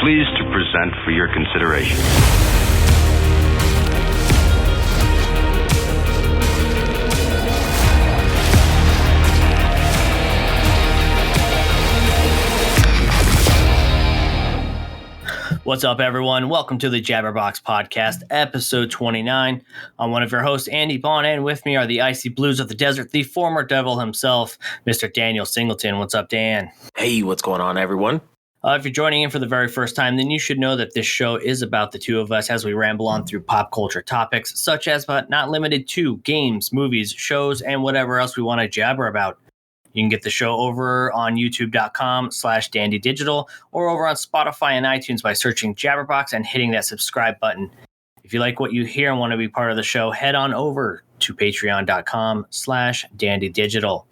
pleased to present for your consideration. What's up, everyone? Welcome to the Jabberbox Podcast, episode 29. I'm one of your hosts, Andy Bond, and with me are the Icy Blues of the Desert, the former devil himself, Mr. Daniel Singleton. What's up, Dan? Hey, what's going on, everyone? If you're joining in for the very first time, then you should know that this show is about the two of us as we ramble on through pop culture topics, such as but not limited to games, movies, shows, and whatever else we want to jabber about. You can get the show over on youtube.com/dandydigital or over on Spotify and iTunes by searching Jabberbox and hitting that subscribe button. If you like what you hear and want to be part of the show, head on over to patreon.com/dandydigital.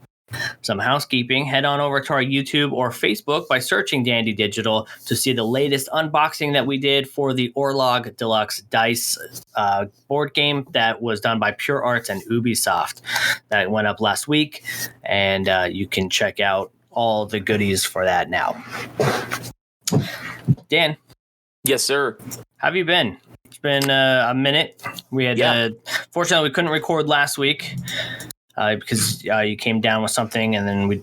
Some housekeeping, head on over to our YouTube or Facebook by searching Dandy Digital to see the latest unboxing that we did for the Orlog Deluxe Dice board game that was done by Pure Arts and Ubisoft. That went up last week, and you can check out all the goodies for that now. Dan. Yes, sir. How have you been? It's been a minute. We had fortunately, we couldn't record last week. Because you came down with something and then we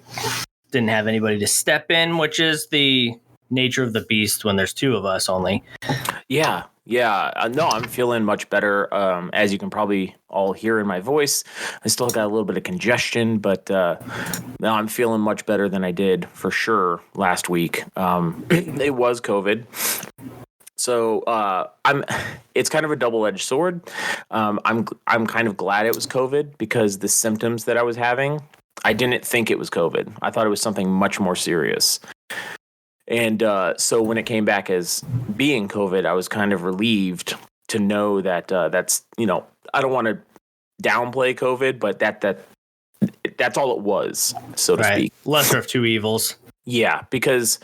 didn't have anybody to step in, which is the nature of the beast when there's two of us only. Yeah. No, I'm feeling much better. As you can probably all hear in my voice, I still got a little bit of congestion, but now I'm feeling much better than I did for sure last week. It was COVID. So it's kind of a double-edged sword. I'm kind of glad it was COVID because the symptoms that I was having, I didn't think it was COVID. I thought it was something much more serious. And so when it came back as being COVID, I was kind of relieved to know that that's, I don't want to downplay COVID, but that's all it was, so to speak. Lesser of two evils. Yeah, because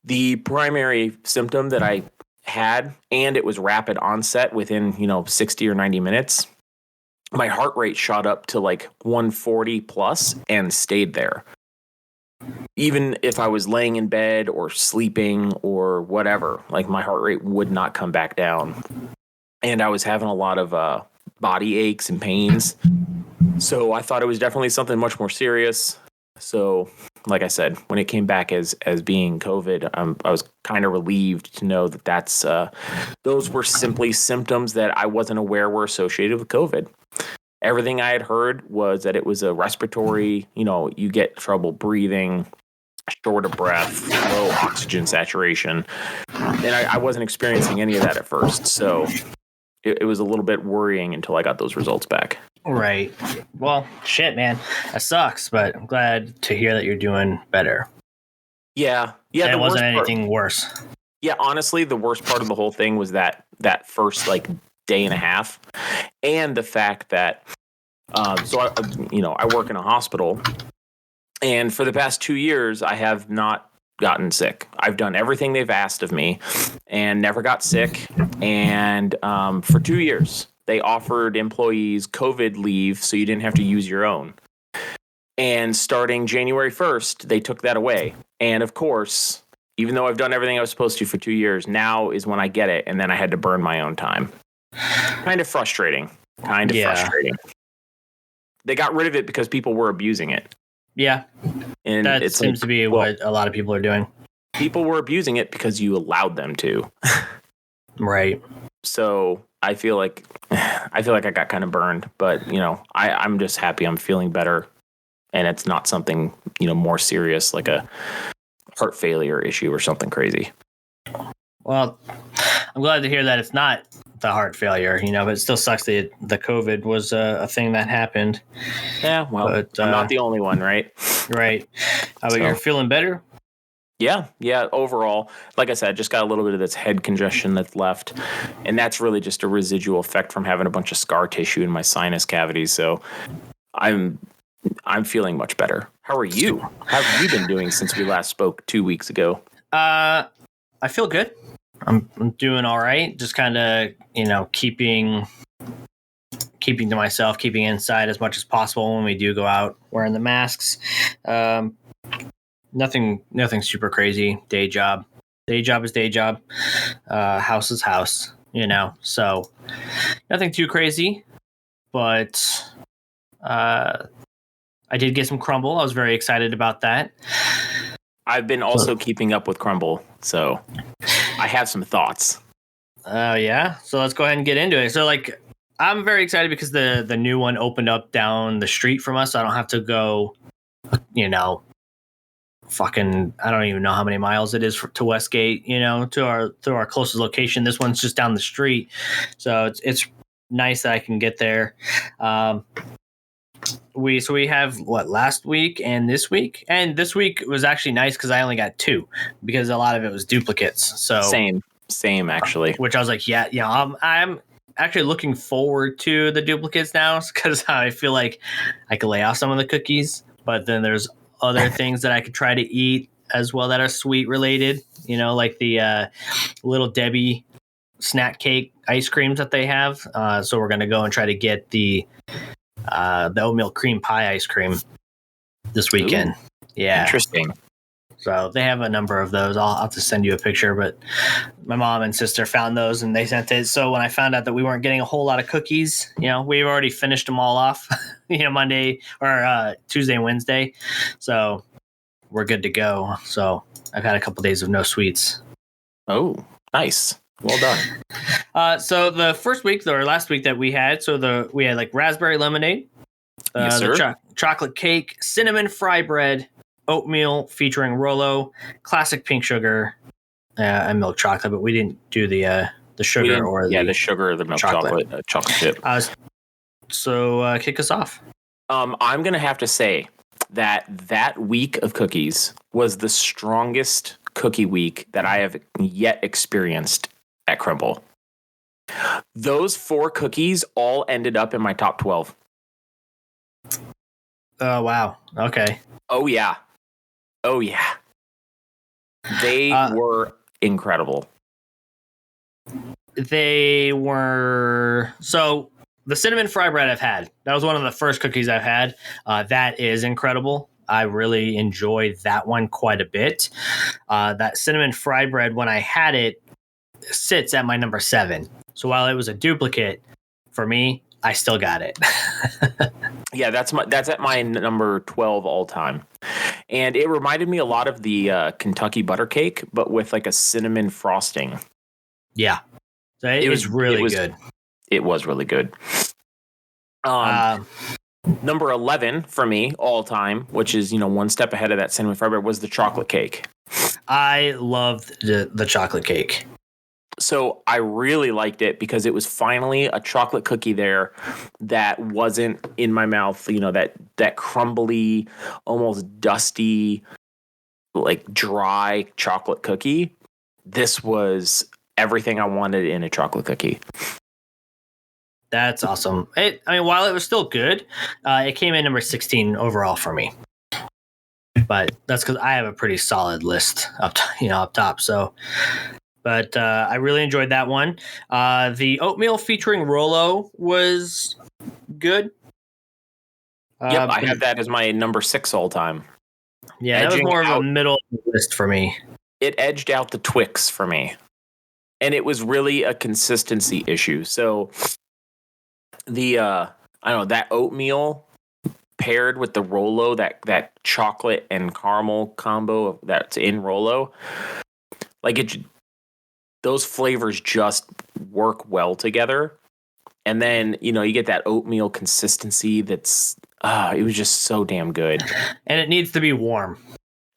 the primary symptom that I had, and it was rapid onset within 60 or 90 minutes, my heart rate shot up to like 140 plus and stayed there. Even if I was laying in bed or sleeping or whatever, like my heart rate would not come back down. And I was having a lot of body aches and pains. So I thought it was definitely something much more serious. So like I said, when it came back as being COVID, I was kind of relieved to know that those were simply symptoms that I wasn't aware were associated with COVID. Everything I had heard was that it was a respiratory, you get trouble breathing, short of breath, low oxygen saturation. And I wasn't experiencing any of that at first. So it was a little bit worrying until I got those results back. Right. Well, shit, man. That sucks, but I'm glad to hear that you're doing better. Yeah. And it wasn't anything worse. Yeah, honestly, the worst part of the whole thing was that first day and a half, and the fact that I work in a hospital, and for the past 2 years, I have not gotten sick. I've done everything they've asked of me and never got sick. And for 2 years, they offered employees COVID leave so you didn't have to use your own. And starting January 1st, they took that away. And of course, even though I've done everything I was supposed to for 2 years, now is when I get it. And then I had to burn my own time. Kind of frustrating. Frustrating. They got rid of it because people were abusing it. Yeah. And that seems to be what a lot of people are doing. People were abusing it because you allowed them to. Right. So I feel like I got kind of burned, but I'm just happy I'm feeling better, and it's not something more serious like a heart failure issue or something crazy. Well, I'm glad to hear that it's not the heart failure, but it still sucks that the COVID was a thing that happened. Yeah, well, but, I'm not the only one, right? Right. But you're feeling better? Yeah. Overall, like I said, just got a little bit of this head congestion that's left, and that's really just a residual effect from having a bunch of scar tissue in my sinus cavities. So I'm feeling much better. How are you? How have you been doing since we last spoke 2 weeks ago? I feel good. I'm doing all right. Just kind of, keeping to myself, keeping inside as much as possible when we do go out, wearing the masks. Nothing super crazy. Day job. Day job is day job. House is house, so nothing too crazy, but I did get some crumble. I was very excited about that. I've been also keeping up with crumble, so I have some thoughts. Oh, yeah? So let's go ahead and get into it. So, I'm very excited because the new one opened up down the street from us, so I don't have to go, I don't even know how many miles it is to Westgate, to our closest location. This one's just down the street, so it's nice that I can get there. We have last week and this week was actually nice because I only got 2 because a lot of it was duplicates. So same actually. Which I was like, I'm actually looking forward to the duplicates now because I feel like I could lay off some of the cookies, but then there's other things that I could try to eat as well that are sweet related. Like the Little Debbie snack cake ice creams that they have. So we're gonna go and try to get the oatmeal cream pie ice cream this weekend. Ooh, yeah, interesting. So they have a number of those. I'll have to send you a picture, but my mom and sister found those and they sent it. So when I found out that we weren't getting a whole lot of cookies, we've already finished them all off, Monday or Tuesday and Wednesday. So we're good to go. So I've had a couple days of no sweets. Oh, nice. Well done. So the first week or last week that we had, we had raspberry lemonade, yes, sir. The chocolate cake, cinnamon fry bread, oatmeal featuring Rolo, classic pink sugar, and milk chocolate. But we didn't do the sugar the sugar or the milk chocolate chip. So kick us off. I'm gonna have to say that week of cookies was the strongest cookie week that I have yet experienced at Crumble. Those 4 cookies all ended up in my top 12. Oh, wow. Okay. Oh, yeah. They were incredible. They were... So, the cinnamon fry bread I've had. That was one of the first cookies I've had. That is incredible. I really enjoyed that one quite a bit. That cinnamon fry bread, when I had it, sits at my number 7. So while it was a duplicate for me, I still got it. Yeah, that's at my number 12 all time. And it reminded me a lot of the Kentucky butter cake, but with a cinnamon frosting. Yeah. So it was really good. It was really good. Number 11 for me all time, which is, one step ahead of that cinnamon fry bread, was the chocolate cake. I loved the chocolate cake. So I really liked it because it was finally a chocolate cookie there that wasn't in my mouth, that crumbly, almost dusty, dry chocolate cookie. This was everything I wanted in a chocolate cookie. That's awesome. While it was still good, it came in number 16 overall for me. But that's because I have a pretty solid list up top. So, but I really enjoyed that one. The oatmeal featuring Rolo was good. Yep, I have that as my number 6 all time. Yeah, that was more of a middle list for me. It edged out the Twix for me. And it was really a consistency issue. So that oatmeal paired with the Rolo, that chocolate and caramel combo that's in Rolo, those flavors just work well together. And then, you get that oatmeal consistency that's, it was just so damn good. And it needs to be warm.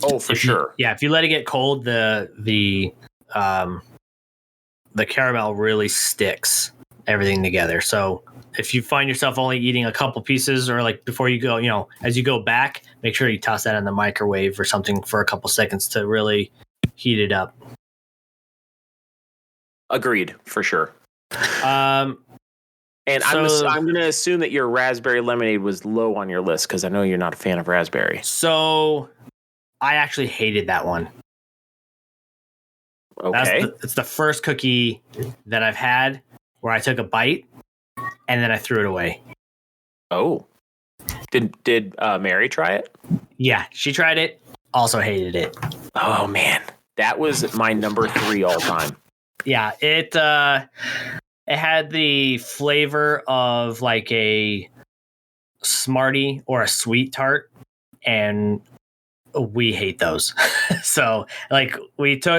Oh, for sure. If you let it get cold, the caramel really sticks everything together. So if you find yourself only eating a couple pieces or before you go, as you go back, make sure you toss that in the microwave or something for a couple seconds to really heat it up. Agreed, for sure. And I'm going to assume that your raspberry lemonade was low on your list because I know you're not a fan of raspberry. So I actually hated that one. Okay. It's the first cookie that I've had where I took a bite and then I threw it away. Oh. Did Mary try it? Yeah, she tried it. Also hated it. Oh, man. That was my number 3 all time. Yeah, it had the flavor of like a Smartie or a sweet tart, and we hate those. So like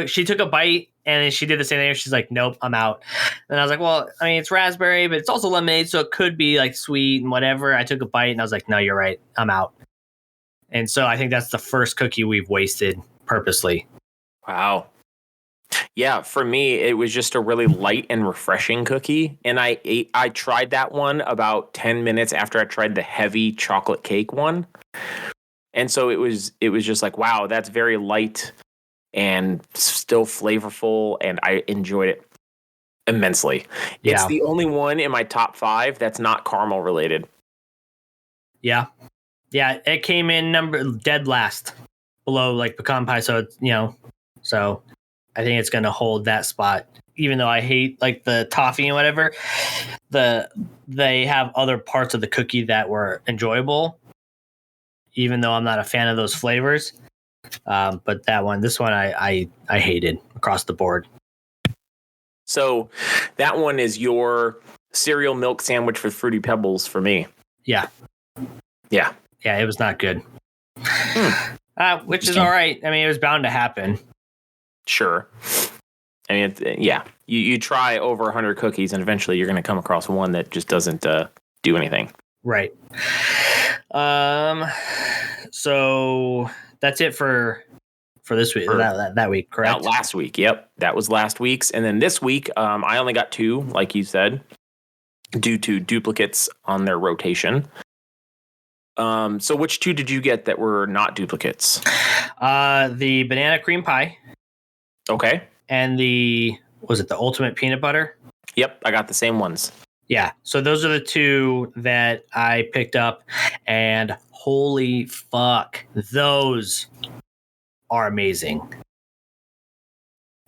she took a bite and then she did the same thing. She's like, nope, I'm out. And I was like, well, I mean, it's raspberry, but it's also lemonade, so it could be like sweet and whatever. I took a bite and I was like, no, you're right, I'm out. And so I think that's the first cookie we've wasted purposely. Wow. Yeah, for me, it was just a really light and refreshing cookie. And I tried that one about 10 minutes after I tried the heavy chocolate cake one. And so it was just like, wow, that's very light and still flavorful. And I enjoyed it immensely. Yeah. It's the only one in my top 5 that's not caramel related. Yeah. Yeah, it came in dead last below like pecan pie. So, so I think it's going to hold that spot, even though I hate like the toffee and whatever. They have other parts of the cookie that were enjoyable, even though I'm not a fan of those flavors. But this one I hated across the board. So that one is your cereal milk sandwich with Fruity Pebbles for me. Yeah. Yeah. Yeah, it was not good. Which is all right. I mean, it was bound to happen. Sure. I mean, yeah, you try over 100 cookies and eventually you're going to come across one that just doesn't do anything. Right. So that's it for this week, that week, correct? Last week. Yep. That was last week's. And then this week, I only got 2, like you said, due to duplicates on their rotation. So which 2 did you get that were not duplicates? The banana cream pie. Okay. And was it the ultimate peanut butter? Yep, I got the same ones. Yeah, so those are the 2 that I picked up, and holy fuck, those are amazing.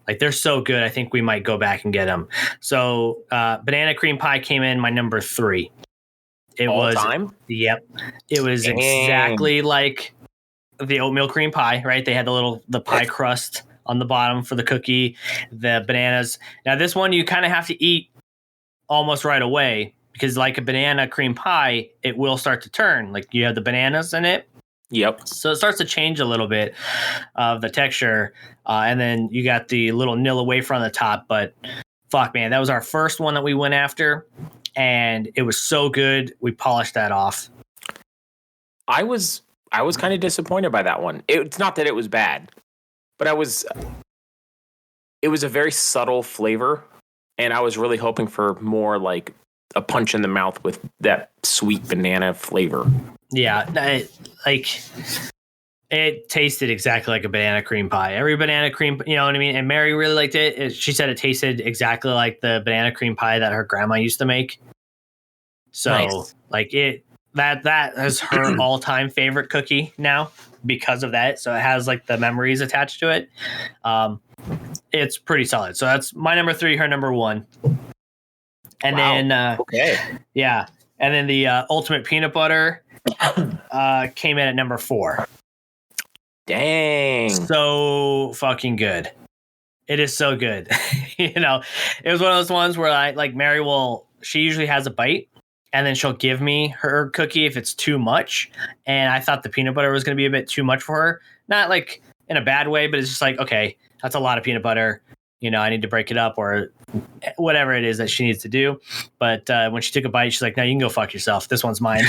Like, they're so good, I think we might go back and get them. So, banana cream pie came in my number 3. All time? Yep. It was exactly like the oatmeal cream pie, right? They had the pie crust on the bottom for the cookie, the bananas. Now this one you kind of have to eat almost right away because like a banana cream pie, it will start to turn. Like you have the bananas in it. Yep. So it starts to change a little bit of the texture. And then you got the little Nilla wafer on the top. But fuck, man, that was our first one that we went after. And it was so good. We polished that off. I was kind of disappointed by that one. It's not that it was bad. But it was a very subtle flavor, and I was really hoping for more like a punch in the mouth with that sweet banana flavor. Yeah, it tasted exactly like a banana cream pie. Every banana cream, you know what I mean? And Mary really liked it. She said it tasted exactly like the banana cream pie that her grandma used to make. So, nice. Like that is her all-time favorite cookie now because of that. So it has like the memories attached to it. It's pretty solid. So that's my number 3, her number 1. And then okay. Yeah. And then the ultimate peanut butter came in at number 4. Dang. So fucking good. It is so good. It was one of those ones where I like Mary she usually has a bite. And then she'll give me her cookie if it's too much. And I thought the peanut butter was going to be a bit too much for her. Not like in a bad way, but it's just like, okay, that's a lot of peanut butter. I need to break it up or whatever it is that she needs to do. But when she took a bite, she's like, no, you can go fuck yourself. This one's mine.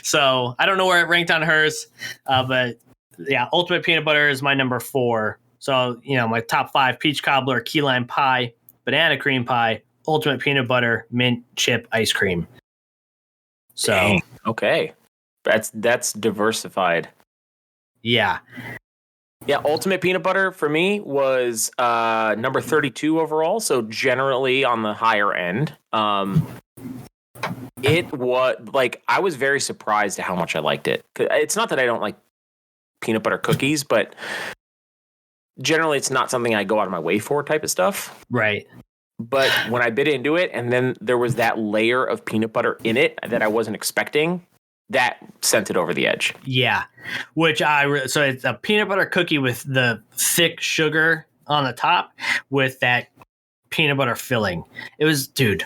So I don't know where it ranked on hers. But yeah, ultimate peanut butter is my number 4. So, my top 5, peach cobbler, key lime pie, banana cream pie, ultimate peanut butter, mint chip ice cream. So dang. Okay, that's diversified. Yeah. Ultimate peanut butter for me was number 32 overall, so generally on the higher end. It was like I was very surprised at how much I liked it. It's not that I don't like peanut butter cookies, but generally it's not something I go out of my way for type of stuff. Right. But when I bit into it, and then there was that layer of peanut butter in it that I wasn't expecting, that sent it over the edge. Yeah, so it's a peanut butter cookie with the thick sugar on the top with that peanut butter filling. It was, dude.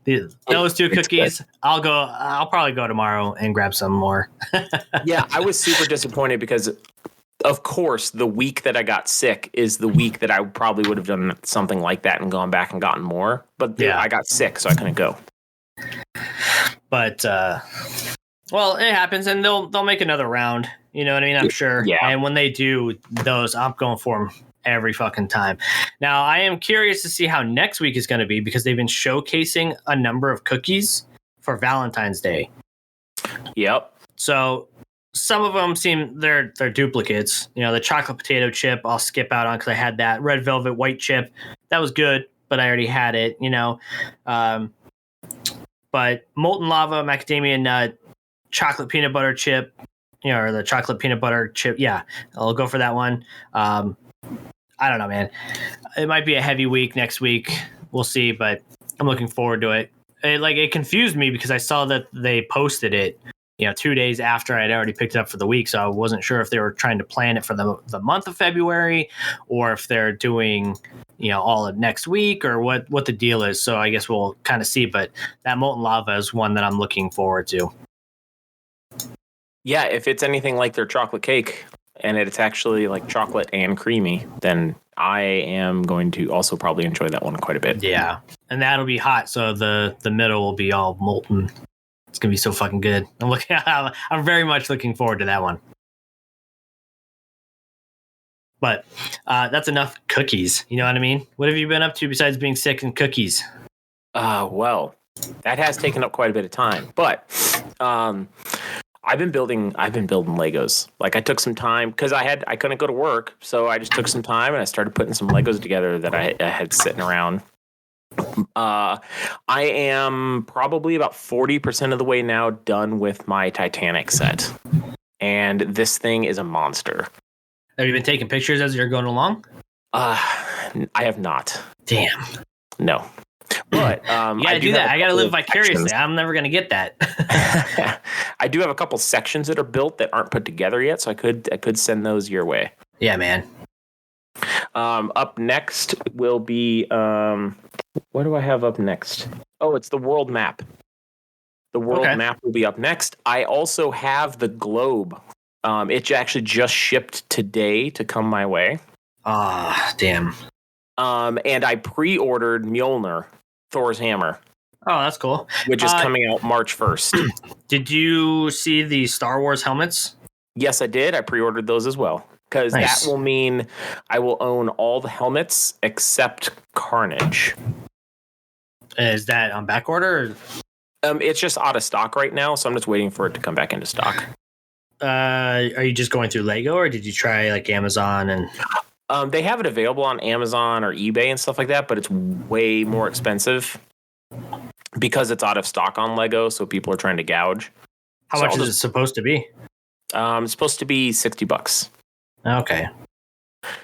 Those two cookies. Good. I'll probably go tomorrow and grab some more. Yeah, I was super disappointed because, of course, the week that I got sick is the week that I probably would have done something like that and gone back and gotten more. But I got sick, so I couldn't go. But well, it happens, and they'll make another round. You know what I mean? I'm sure. Yeah. And when they do those, I'm going for them every fucking time. Now, I am curious to see how next week is going to be because they've been showcasing a number of cookies for Valentine's Day. Yep. So some of them seem they're duplicates. You know, the chocolate potato chip I'll skip out on because I had that. Red velvet white chip, that was good, but I already had it. You know, but molten lava, macadamia nut, chocolate peanut butter chip. You know, or the chocolate peanut butter chip. Yeah, I'll go for that one. I don't know, man. It might be a heavy week next week. We'll see, but I'm looking forward to it. It confused me because I saw that they posted it, 2 days after I'd already picked it up for the week. So I wasn't sure if they were trying to plan it for the month of February or if they're doing, all of next week or what the deal is. So I guess we'll kind of see. But that molten lava is one that I'm looking forward to. Yeah, if it's anything like their chocolate cake and it's actually like chocolate and creamy, then I am going to also probably enjoy that one quite a bit. Yeah, and that'll be hot, so the middle will be all molten. It's gonna be so fucking good. I'm very much looking forward to that one. But that's enough cookies. You know what I mean? What have you been up to besides being sick and cookies? Well, that has taken up quite a bit of time, but I've been building Legos. Like I took some time because I couldn't go to work. So I just took some time and I started putting some Legos together that I had sitting around. I am probably about 40% of the way now done with my Titanic set. And this thing is a monster. Have you been taking pictures as you're going along? I have not. Damn. No. But you gotta do that. I gotta live vicariously. I'm never gonna get that. I do have a couple sections that are built that aren't put together yet, so I could send those your way. Yeah, man. Up next will be what do I have up next? Oh, it's the world map. The world map will be up next. I also have the globe. It actually just shipped today to come my way. Ah, damn. And I pre-ordered Mjolnir, Thor's hammer. Oh, that's cool. Which is coming out March 1st. Did you see the Star Wars helmets? Yes, I did. I pre-ordered those as well. Because that will mean I will own all the helmets except Carnage. Is that on back order? It's just out of stock right now, so I'm just waiting for it to come back into stock. Are you just going through Lego, or did you try like Amazon and... They have it available on Amazon or eBay and stuff like that, but it's way more expensive because it's out of stock on Lego, so people are trying to gouge. How much is it supposed to be? It's supposed to be $60. Okay.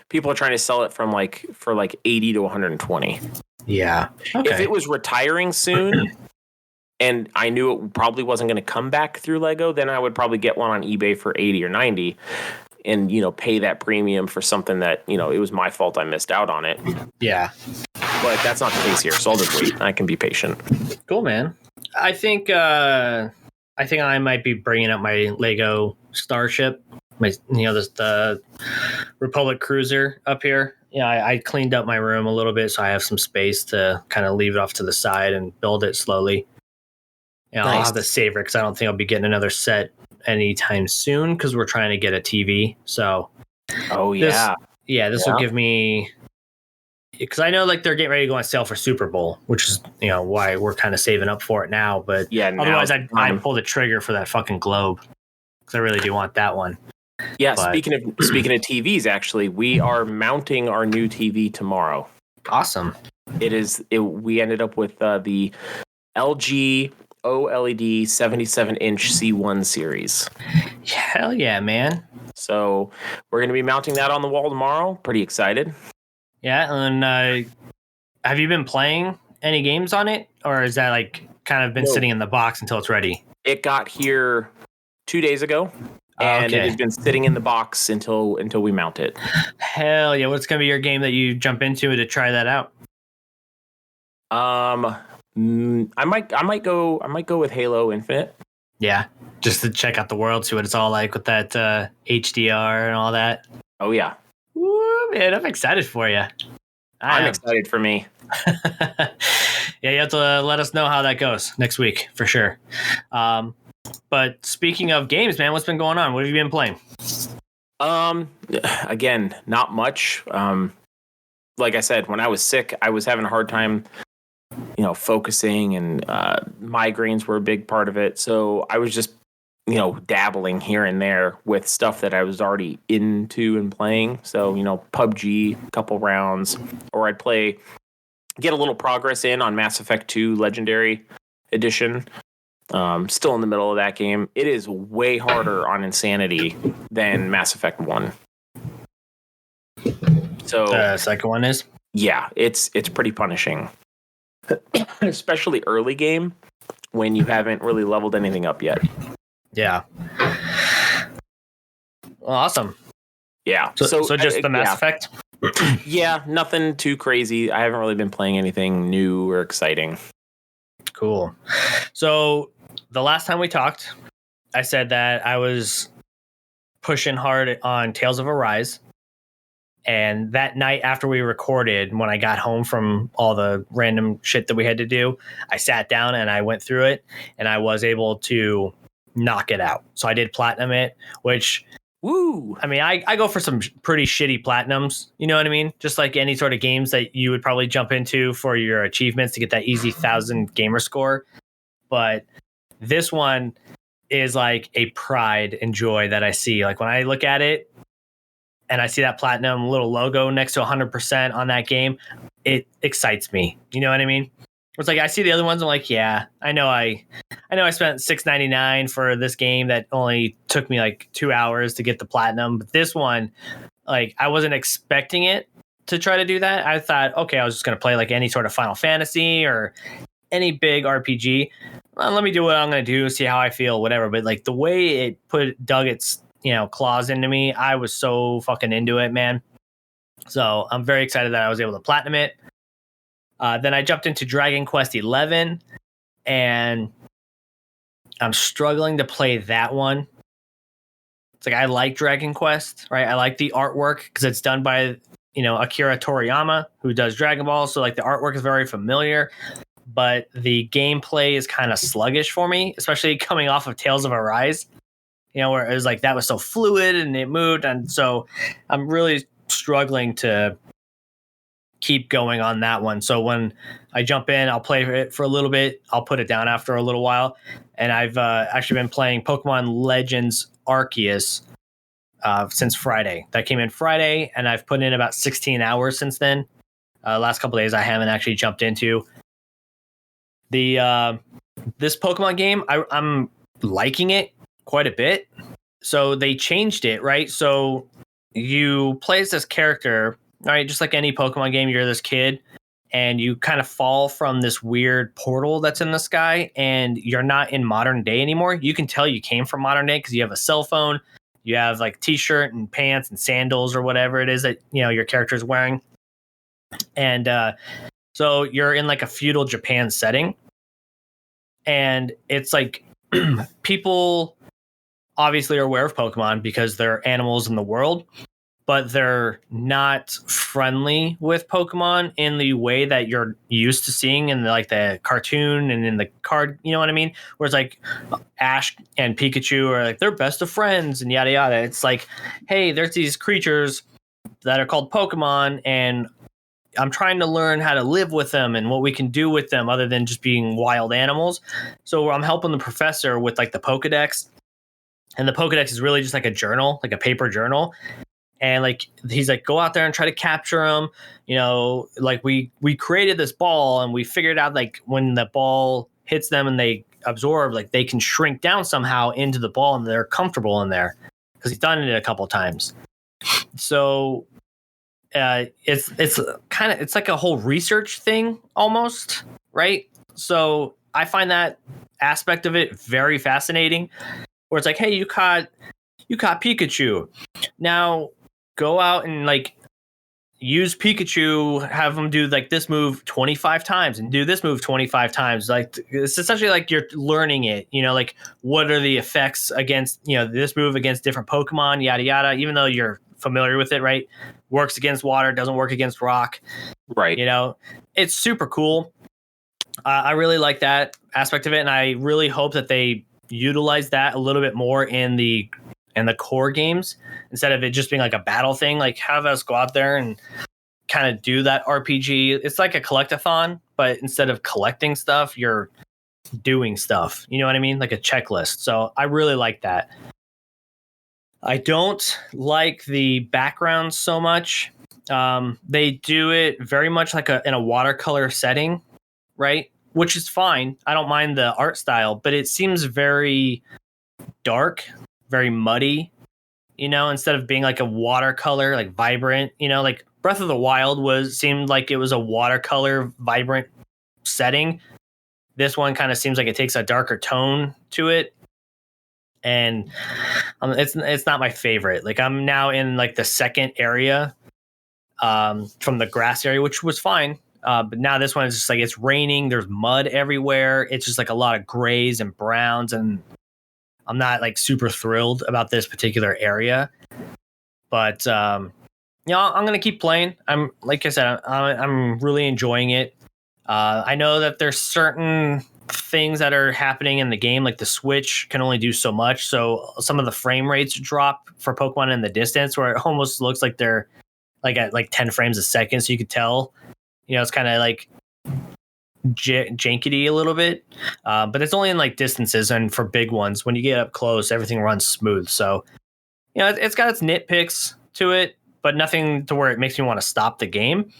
People are trying to sell it for like 80 to 120. Yeah. Okay. If it was retiring soon and I knew it probably wasn't going to come back through Lego, then I would probably get one on eBay for 80 or 90. And, pay that premium for something that, it was my fault I missed out on it. Yeah. But that's not the case here, so I'll just wait. I can be patient. Cool, man. I think I might be bringing up my Lego Starship, the Republic Cruiser up here. Yeah, I cleaned up my room a little bit, so I have some space to kind of leave it off to the side and build it slowly. Nice. I'll have to savor it because I don't think I'll be getting another set anytime soon because we're trying to get a TV. So, this will give me, because I know like they're getting ready to go on sale for Super Bowl, which is why we're kind of saving up for it now. But otherwise, I'd pull the trigger for that fucking globe because I really do want that one. Yeah, but speaking of TVs, actually, we are mounting our new TV tomorrow. Awesome. We ended up with the LG OLED 77-inch C1 series. Hell yeah, man. So we're going to be mounting that on the wall tomorrow. Pretty excited. Yeah, and have you been playing any games on it? Or is that like kind of been sitting in the box until it's ready? It got here 2 days ago, and it has been sitting in the box until we mount it. Hell yeah! What's gonna be your game that you jump into to try that out? I might go with Halo Infinite. Yeah, just to check out the world, see what it's all like with that HDR and all that. Oh yeah. Woo, man, I'm excited for you. I'm excited for me. Yeah, you have to let us know how that goes next week for sure. But speaking of games, man, what's been going on? What have you been playing? Again, not much. Like I said, when I was sick, I was having a hard time, focusing, and migraines were a big part of it. So I was just, dabbling here and there with stuff that I was already into and playing. So, PUBG, a couple rounds, or I'd get a little progress in on Mass Effect 2 Legendary Edition. Still in the middle of that game. It is way harder on Insanity than Mass Effect 1. So the second one is? Yeah, it's pretty punishing. Especially early game when you haven't really leveled anything up yet. Yeah. Well, awesome. Yeah. So just the Mass Effect? Yeah, nothing too crazy. I haven't really been playing anything new or exciting. Cool. So the last time we talked, I said that I was pushing hard on Tales of Arise. And that night after we recorded, when I got home from all the random shit that we had to do, I sat down and I went through it, and I was able to knock it out. So I did platinum it, which, woo! I mean, I go for some pretty shitty platinums. You know what I mean? Just like any sort of games that you would probably jump into for your achievements to get that easy 1,000 gamer score. But this one is like a pride and joy that I see. Like when I look at it and I see that platinum little logo next to 100% on that game, it excites me. You know what I mean? It's like I see the other ones, I'm like, yeah, I know I spent $6.99 for this game that only took me like 2 hours to get the platinum. But this one, like, I wasn't expecting it to try to do that. I thought, okay, I was just gonna play like any sort of Final Fantasy or any big RPG. Well, let me do what I'm gonna do, see how I feel, whatever. But like the way it dug its claws into me, I was so fucking into it, man. So I'm very excited that I was able to platinum it. Then I jumped into Dragon Quest XI, and I'm struggling to play that one. It's like I like Dragon Quest, right? I like the artwork because it's done by Akira Toriyama, who does Dragon Ball. So like the artwork is very familiar, but the gameplay is kind of sluggish for me, especially coming off of Tales of Arise. Where it was like that was so fluid and it moved, and so I'm really struggling to keep going on that one. So when I jump in, I'll play it for a little bit. I'll put it down after a little while. And I've actually been playing Pokemon Legends Arceus since Friday. That came in Friday, and I've put in about 16 hours since then. Last couple of days I haven't actually jumped into. This Pokemon game, I'm liking it quite a bit. So they changed it, right? So you play as this character, right? Just like any Pokemon game, you're this kid and you kind of fall from this weird portal that's in the sky, and you're not in modern day anymore. You can tell you came from modern day because you have a cell phone, you have like t-shirt and pants and sandals or whatever it is that your character is wearing. And so you're in like a feudal Japan setting, and it's like people obviously are aware of Pokemon because they're animals in the world, but they're not friendly with Pokemon in the way that you're used to seeing in the cartoon and in the card, you know what I mean? Where it's like Ash and Pikachu are like, they're best of friends and yada yada. It's like, hey, there's these creatures that are called Pokemon, and I'm trying to learn how to live with them and what we can do with them other than just being wild animals. So I'm helping the professor with like the Pokedex. And the Pokedex is really just like a journal, like a paper journal. And like he's like, go out there and try to capture them. Like we created this ball, and we figured out like when the ball hits them and they absorb, like they can shrink down somehow into the ball and they're comfortable in there because he's done it a couple times. So it's like a whole research thing almost, right? So I find that aspect of it very fascinating. Where it's like, hey, you caught Pikachu. Now go out and like use Pikachu, have them do like this move 25 times and do this move 25 times. Like it's essentially like you're learning it, like what are the effects against, this move against different Pokemon, yada, yada, even though you're familiar with it, right? Works against water, doesn't work against rock. Right. It's super cool. I really like that aspect of it. And I really hope that they utilize that a little bit more in the core games instead of it just being like a battle thing. Like have us go out there and kind of do that RPG. It's like a collectathon, but instead of collecting stuff, you're doing stuff. You know what I mean? Like a checklist. So I really like that. I don't like the background so much. They do it very much like in a watercolor setting, right? Which is fine. I don't mind the art style, but it seems very dark, very muddy, instead of being like a watercolor, like vibrant, like Breath of the Wild seemed like it was a watercolor vibrant setting. This one kind of seems like it takes a darker tone to it. And it's not my favorite. Like I'm now in like the second area from the grass area, which was fine. But now this one is just like it's raining. There's mud everywhere. It's just like a lot of grays and browns, and I'm not like super thrilled about this particular area. But I'm gonna keep playing. I'm like I said, I'm really enjoying it. I know that there's certain things that are happening in the game, like the Switch can only do so much. So some of the frame rates drop for Pokemon in the distance, where it almost looks like they're like at like 10 frames a second. So you could tell, it's kind of like jankety a little bit, but it's only in like distances, and for big ones, when you get up close, everything runs smooth. So it's got its nitpicks to it, but nothing to where it makes me want to stop the game.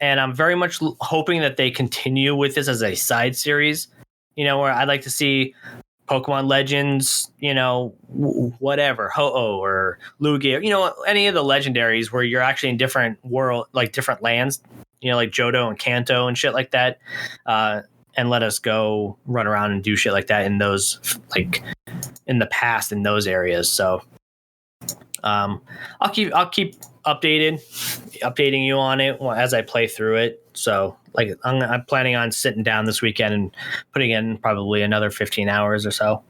And I'm very much hoping that they continue with this as a side series, where I'd like to see Pokemon Legends, whatever, Ho-Oh or Lugia, any of the legendaries where you're actually in different world, like different lands, like Johto and Kanto and shit like that. And let us go run around and do shit like that in those, like in the past in those areas. So I'll keep updating you on it as I play through it. So like I'm planning on sitting down this weekend and putting in probably another 15 hours or so.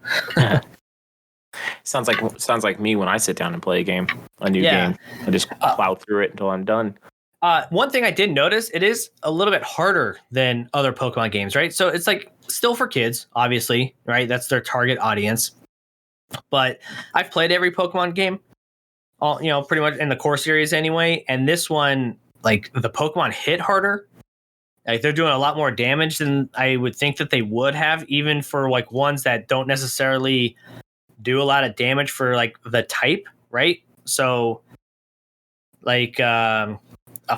Sounds like me when I sit down and play a new game. I just plow through it until I'm done. One thing I did notice, it is a little bit harder than other Pokemon games, right? So it's like still for kids, obviously, right? That's their target audience. But I've played every Pokemon game, all pretty much in the core series anyway. And this one, like the Pokemon hit harder. Like they're doing a lot more damage than I would think that they would have, even for like ones that don't necessarily do a lot of damage for like the type, right? So like a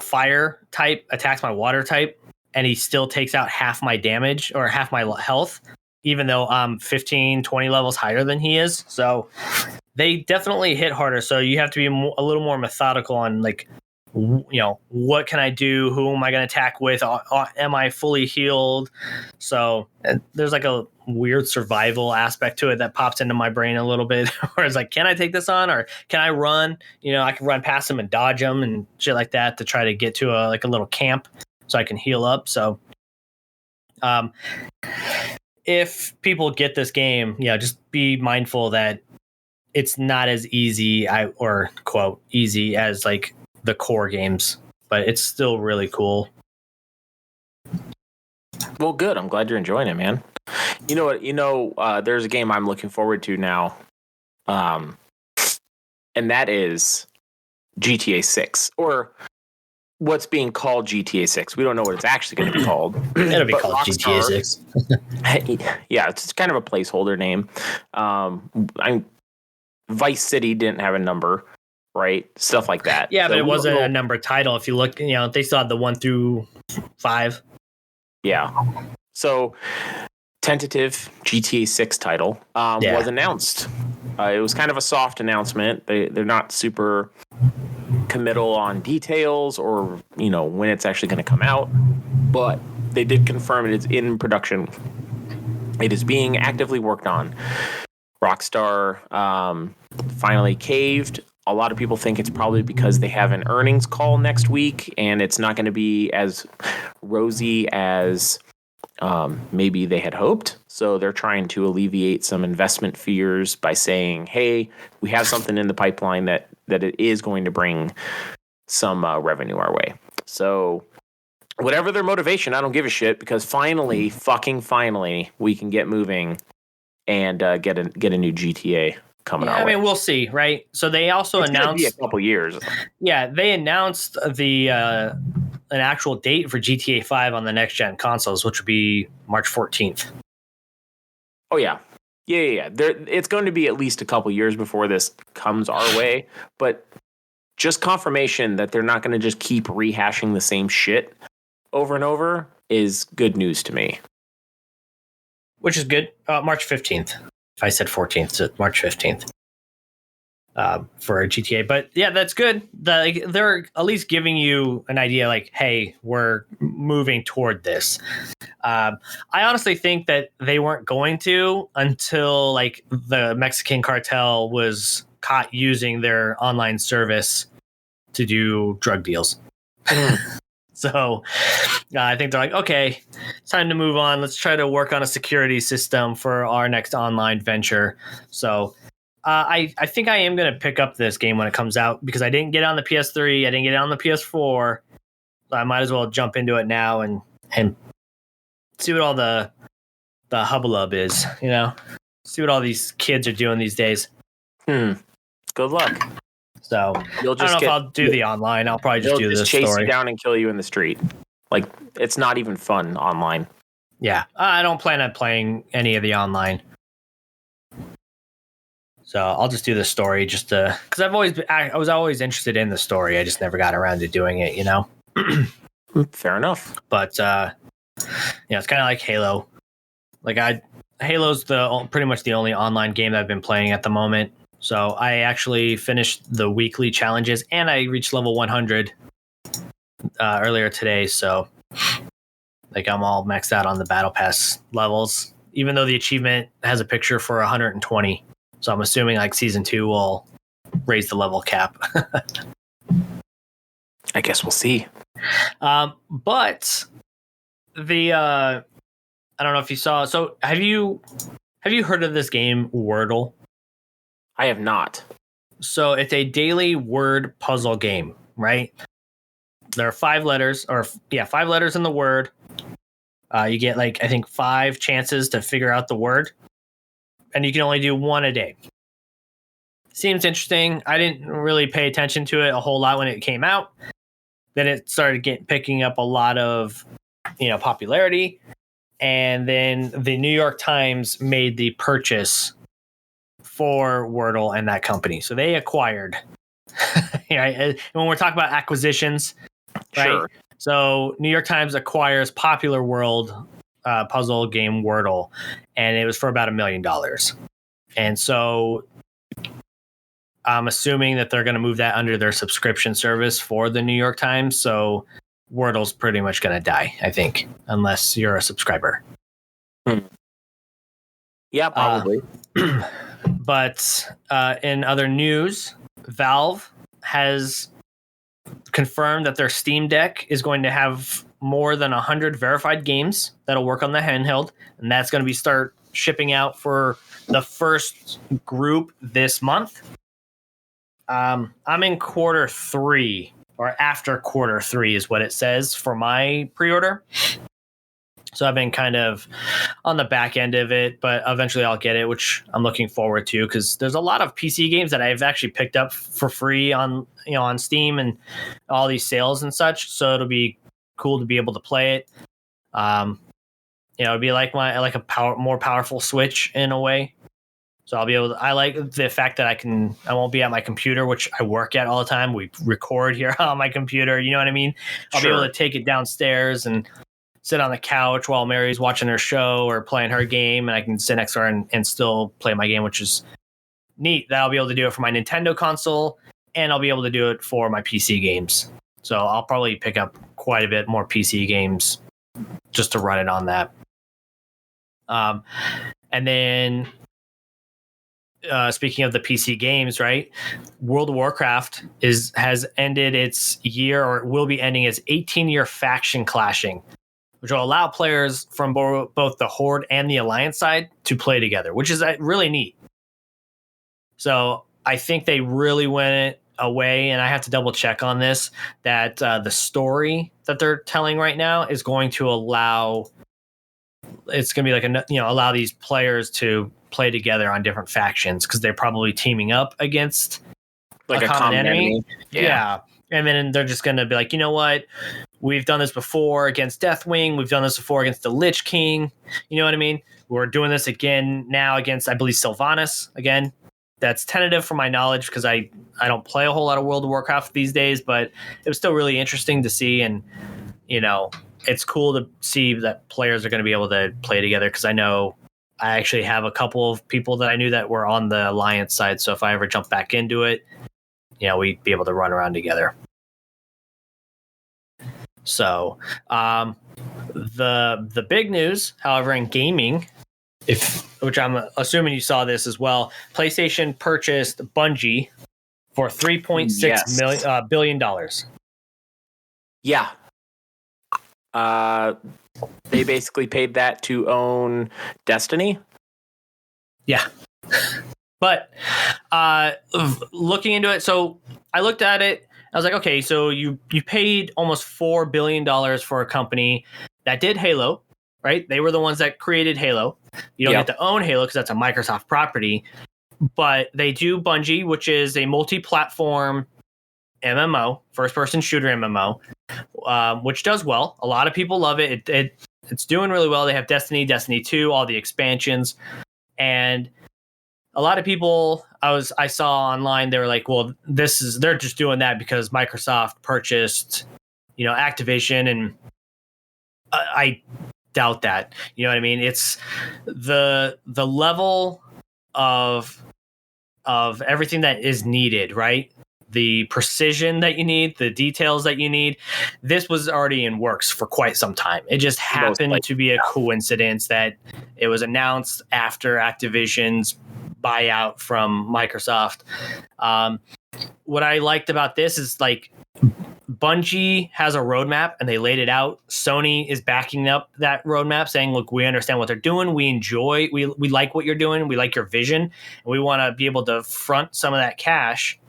fire type attacks my water type, and he still takes out half my damage or half my health, even though I'm 15, 20 levels higher than he is. So they definitely hit harder. So you have to be a little more methodical on like, what can I do? Who am I going to attack with? Am I fully healed? So there's like a weird survival aspect to it that pops into my brain a little bit, where it's like, can I take this on, or can I run? I can run past them and dodge them and shit like that to try to get to a little camp so I can heal up. So if people get this game, just be mindful that it's not as easy or quote easy as like the core games, but it's still really cool. Well, good. I'm glad you're enjoying it, man. You know what? There's a game I'm looking forward to now, and that is GTA 6, or what's being called GTA 6. We don't know what it's actually going to be called. It'll be called GTA 6. Yeah, it's kind of a placeholder name. Vice City didn't have a number, right? Stuff like that. Yeah, so but it wasn't a number title. If you look, they still had the 1 through 5. Yeah. So tentative GTA 6 title was announced. It was kind of a soft announcement. They're not super committal on details or when it's actually going to come out, but they did confirm it is in production It is being actively worked on. Rockstar finally caved. A lot of people think it's probably because they have an earnings call next week, and it's not going to be as rosy as maybe they had hoped. So they're trying to alleviate some investment fears by saying, hey, we have something in the pipeline that it is going to bring some revenue our way. So whatever their motivation, I don't give a shit, because finally, we can get moving and get a new GTA coming our way. I mean, we'll see, right? So they also It's announced gonna be a couple years. Yeah, they announced an actual date for GTA 5 on the next gen consoles, which would be March 14th. Oh yeah. It's going to be at least a couple years before this comes our way, but just confirmation that they're not going to just keep rehashing the same shit over and over is good news to me. Which is good. March 15th. If I said 14th, so March 15th for GTA. But yeah, that's good. They're at least giving you an idea like, hey, we're moving toward this. I honestly think that they weren't going to until like the Mexican cartel was caught using their online service to do drug deals. So I think they're like, okay, it's time to move on. Let's try to work on a security system for our next online venture. So I think I am going to pick up this game when it comes out, because I didn't get it on the PS3. I didn't get it on the PS4. So I might as well jump into it now and see what all the hubbub is, you know, see what all these kids are doing these days. Good luck. So I don't know if I'll do the online. I'll probably just do this chase story. You down and kill you in the street. Like, it's not even fun online. Yeah, I don't plan on playing any of the online. So I'll just do the story just to, because I was always interested in the story. I just never got around to doing it, you know? Fair enough. But it's kind of like Halo. Like Halo's pretty much the only online game that I've been playing at the moment. So I actually finished the weekly challenges and I reached level 100 earlier today. So like I'm all maxed out on the battle pass levels, even though the achievement has a picture for 120. So I'm assuming like season 2 will raise the level cap. I guess we'll see. But the I don't know if you saw. So have you heard of this game Wordle? I have not. So it's a daily word puzzle game, right? There are 5 letters, 5 letters in the word. You get like, I think 5 chances to figure out the word, and you can only do 1 a day. Seems interesting. I didn't really pay attention to it a whole lot when it came out. Then it started picking up a lot of, popularity. And then the New York Times made the purchase for Wordle and that company. So they acquired. When we're talking about acquisitions, right? Sure. So New York Times acquires Popular World puzzle game Wordle, and it was for about $1 million. And so I'm assuming that they're going to move that under their subscription service for the New York Times. So Wordle's pretty much going to die, I think, unless you're a subscriber. Yeah, probably. But in other news, Valve has confirmed that their Steam Deck is going to have more than 100 verified games that'll work on the handheld, and that's going to start shipping out for the first group this month. I'm in quarter 3, or after quarter 3 is what it says for my pre-order. So I've been kind of on the back end of it, but eventually I'll get it, which I'm looking forward to, because there's a lot of PC games that I've actually picked up for free on Steam and all these sales and such. So it'll be cool to be able to play it. It'll be like a more powerful Switch in a way. So I'll be able to, I like the fact that I won't be at my computer, which I work at all the time. We record here on my computer. You know what I mean? I'll be able to take it downstairs and sit on the couch while Mary's watching her show or playing her game, and I can sit next to her and still play my game, which is neat. That I'll be able to do it for my Nintendo console, and I'll be able to do it for my PC games. So I'll probably pick up quite a bit more PC games just to run it on that. And then speaking of the PC games, right? World of Warcraft has ended its year, or will be ending its 18-year faction clashing, which will allow players from both the Horde and the Alliance side to play together, which is really neat. So I think they really went away, and I have to double check on this, that the story that they're telling right now is going to allow allow these players to play together on different factions, because they're probably teaming up against like a common enemy. Yeah. And then they're just going to be like, you know what? We've done this before against Deathwing. We've done this before against the Lich King. You know what I mean? We're doing this again now against, I believe, Sylvanas again. That's tentative from my knowledge, because I don't play a whole lot of World of Warcraft these days, but it was still really interesting to see. And, it's cool to see that players are going to be able to play together, because I know I actually have a couple of people that I knew that were on the Alliance side. So if I ever jump back into it, we'd be able to run around together. So the big news, however, in gaming, which I'm assuming you saw this as well, PlayStation purchased Bungie for $3.6 billion. Yeah. They basically paid that to own Destiny. Yeah. But looking into it, so I looked at it. I was like, okay, so you paid almost $4 billion for a company that did Halo, right? They were the ones that created Halo. You don't get to own Halo because that's a Microsoft property. But they do Bungie, which is a multi-platform MMO, first-person shooter MMO, which does well. A lot of people love it. It's doing really well. They have Destiny, Destiny 2, all the expansions. And a lot of people I saw online, they were like, well, they're just doing that because Microsoft purchased, Activision, and I doubt that. You know what I mean? It's the level of everything that is needed, right? The precision that you need, the details that you need. This was already in works for quite some time. It just happened to be a coincidence that it was announced after Activision's buyout from Microsoft. What I liked about this is, like, Bungie has a roadmap and they laid it out. Sony is backing up that roadmap, saying, look, we understand what they're doing. We like what you're doing. We like your vision. And we want to be able to front some of that cash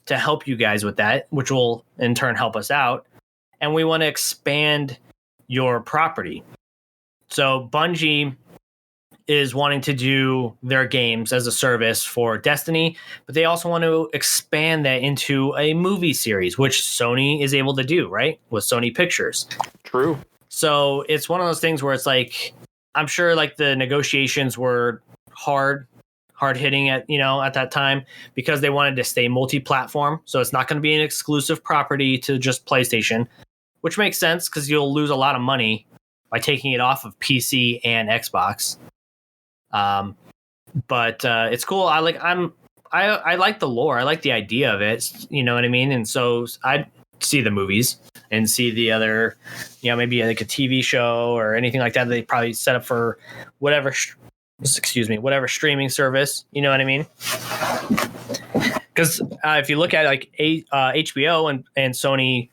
to help you guys with that, which will in turn help us out. And we want to expand your property. So Bungie is wanting to do their games as a service for Destiny, but they also want to expand that into a movie series, which Sony is able to do, right? With Sony Pictures. True. So it's one of those things where it's like, I'm sure like the negotiations were hard hitting at that time, because they wanted to stay multi-platform. So it's not going to be an exclusive property to just PlayStation, which makes sense because you'll lose a lot of money by taking it off of PC and Xbox. But it's cool. I like the lore. I like the idea of it. You know what I mean? And so I'd see the movies and see the other, maybe like a TV show or anything like that. They probably set up for whatever streaming service. You know what I mean? Because if you look at like HBO and Sony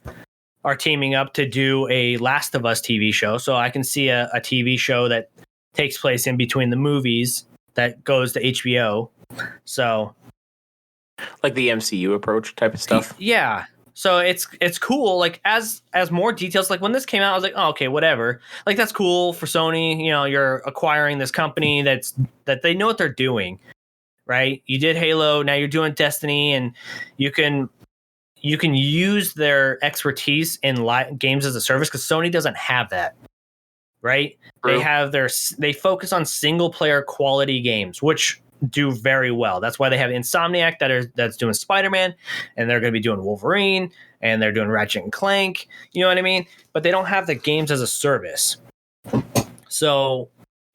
are teaming up to do a Last of Us TV show. So I can see a TV show that takes place in between the movies that goes to HBO. So like the MCU approach type of stuff. Yeah. So it's cool. Like as more details, like when this came out, I was like, oh, okay, whatever. Like that's cool for Sony. You're acquiring this company that they know what they're doing, right? You did Halo, now you're doing Destiny, and you can use their expertise in games as a service, because Sony doesn't have that, right? True. They focus on single player quality games, which do very well. That's why they have Insomniac that's doing Spider-Man, and they're going to be doing Wolverine, and they're doing Ratchet and Clank. You know what I mean? But they don't have the games as a service. So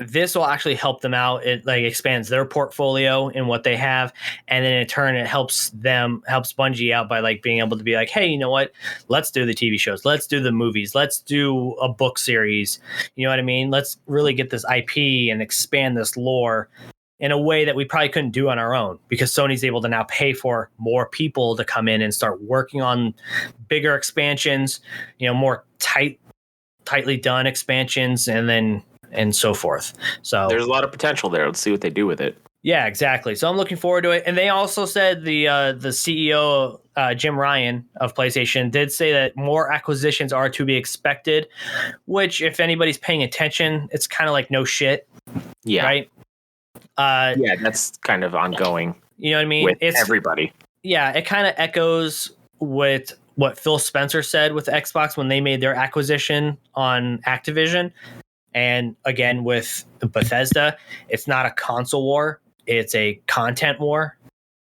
this will actually help them out. It like expands their portfolio in what they have, and then in turn it helps Bungie out by like being able to be like, hey, you know what, let's do the TV shows, let's do the movies, let's do a book series, you know what I mean, let's really get this IP and expand this lore in a way that we probably couldn't do on our own, because Sony's able to now pay for more people to come in and start working on bigger expansions, you know, more tightly done expansions, and so forth. So there's a lot of potential there. Let's see what they do with it. Yeah, exactly. So I'm looking forward to it. And they also said the CEO, Jim Ryan of PlayStation, did say that more acquisitions are to be expected, which if anybody's paying attention, it's kind of like no shit. Yeah. Right? Yeah, that's kind of ongoing. You know what I mean? With everybody. Yeah, it kind of echoes with what Phil Spencer said with Xbox when they made their acquisition on Activision. And again, with Bethesda, it's not a console war, it's a content war.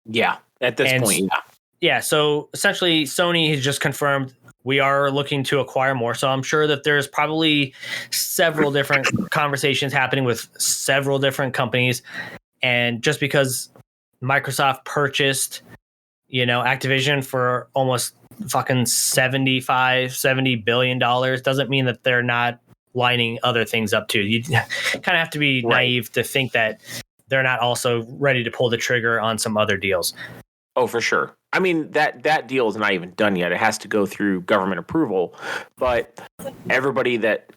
Yeah, at this point, yeah. Yeah, so essentially Sony has just confirmed we are looking to acquire more. So I'm sure that there's probably several different conversations happening with several different companies. And just because Microsoft purchased, you know, Activision for almost fucking $70 billion doesn't mean that they're not lining other things up too. You kind of have to be naive to think that they're not also ready to pull the trigger on some other deals. Oh, for sure. I mean, that deal is not even done yet. It has to go through government approval, but everybody that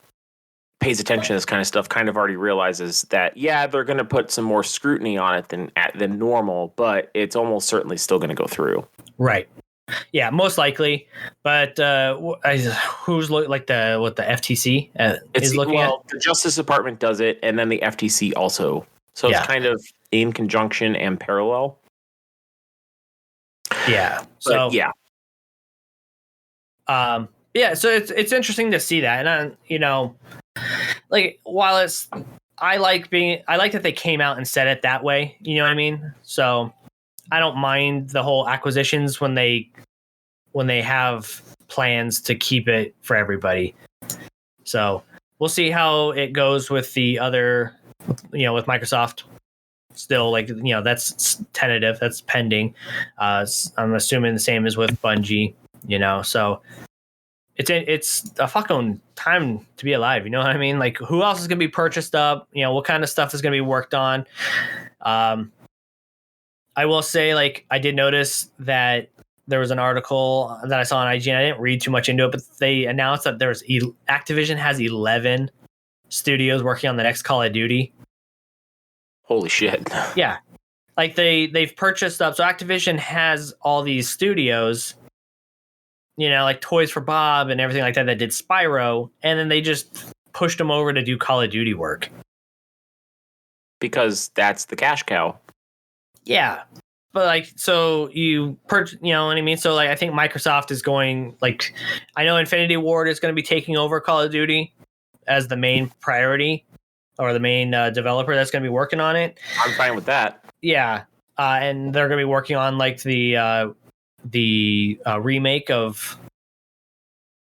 pays attention to this kind of stuff kind of already realizes that, yeah, they're going to put some more scrutiny on it than normal, but it's almost certainly still going to go through. Right. Yeah, most likely. But who's like the FTC is looking at? The Justice Department does it, and then the FTC also. So it's kind of in conjunction and parallel. Yeah. So yeah. Yeah. So it's interesting to see that, and you know, like while I like that they came out and said it that way. You know what I mean? So I don't mind the whole acquisitions when they have plans to keep it for everybody. So we'll see how it goes with the other, you know, with Microsoft. Still, like, you know, that's tentative, that's pending. I'm assuming the same as with Bungie, you know. So it's a fucking time to be alive. You know what I mean? Like, who else is gonna be purchased up? You know, what kind of stuff is gonna be worked on? I will say, like, I did notice that there was an article that I saw on IGN. I didn't read too much into it, but they announced that Activision has 11 studios working on the next Call of Duty. Holy shit. Yeah. Like they've purchased up. So Activision has all these studios, you know, like Toys for Bob and everything like that did Spyro. And then they just pushed them over to do Call of Duty work. Because that's the cash cow. Yeah. But like, so you know what I mean? So like, I think Microsoft is going, like, I know Infinity Ward is going to be taking over Call of Duty as the main priority, or the main developer that's going to be working on it. I'm fine with that. Yeah. And they're going to be working on like the remake of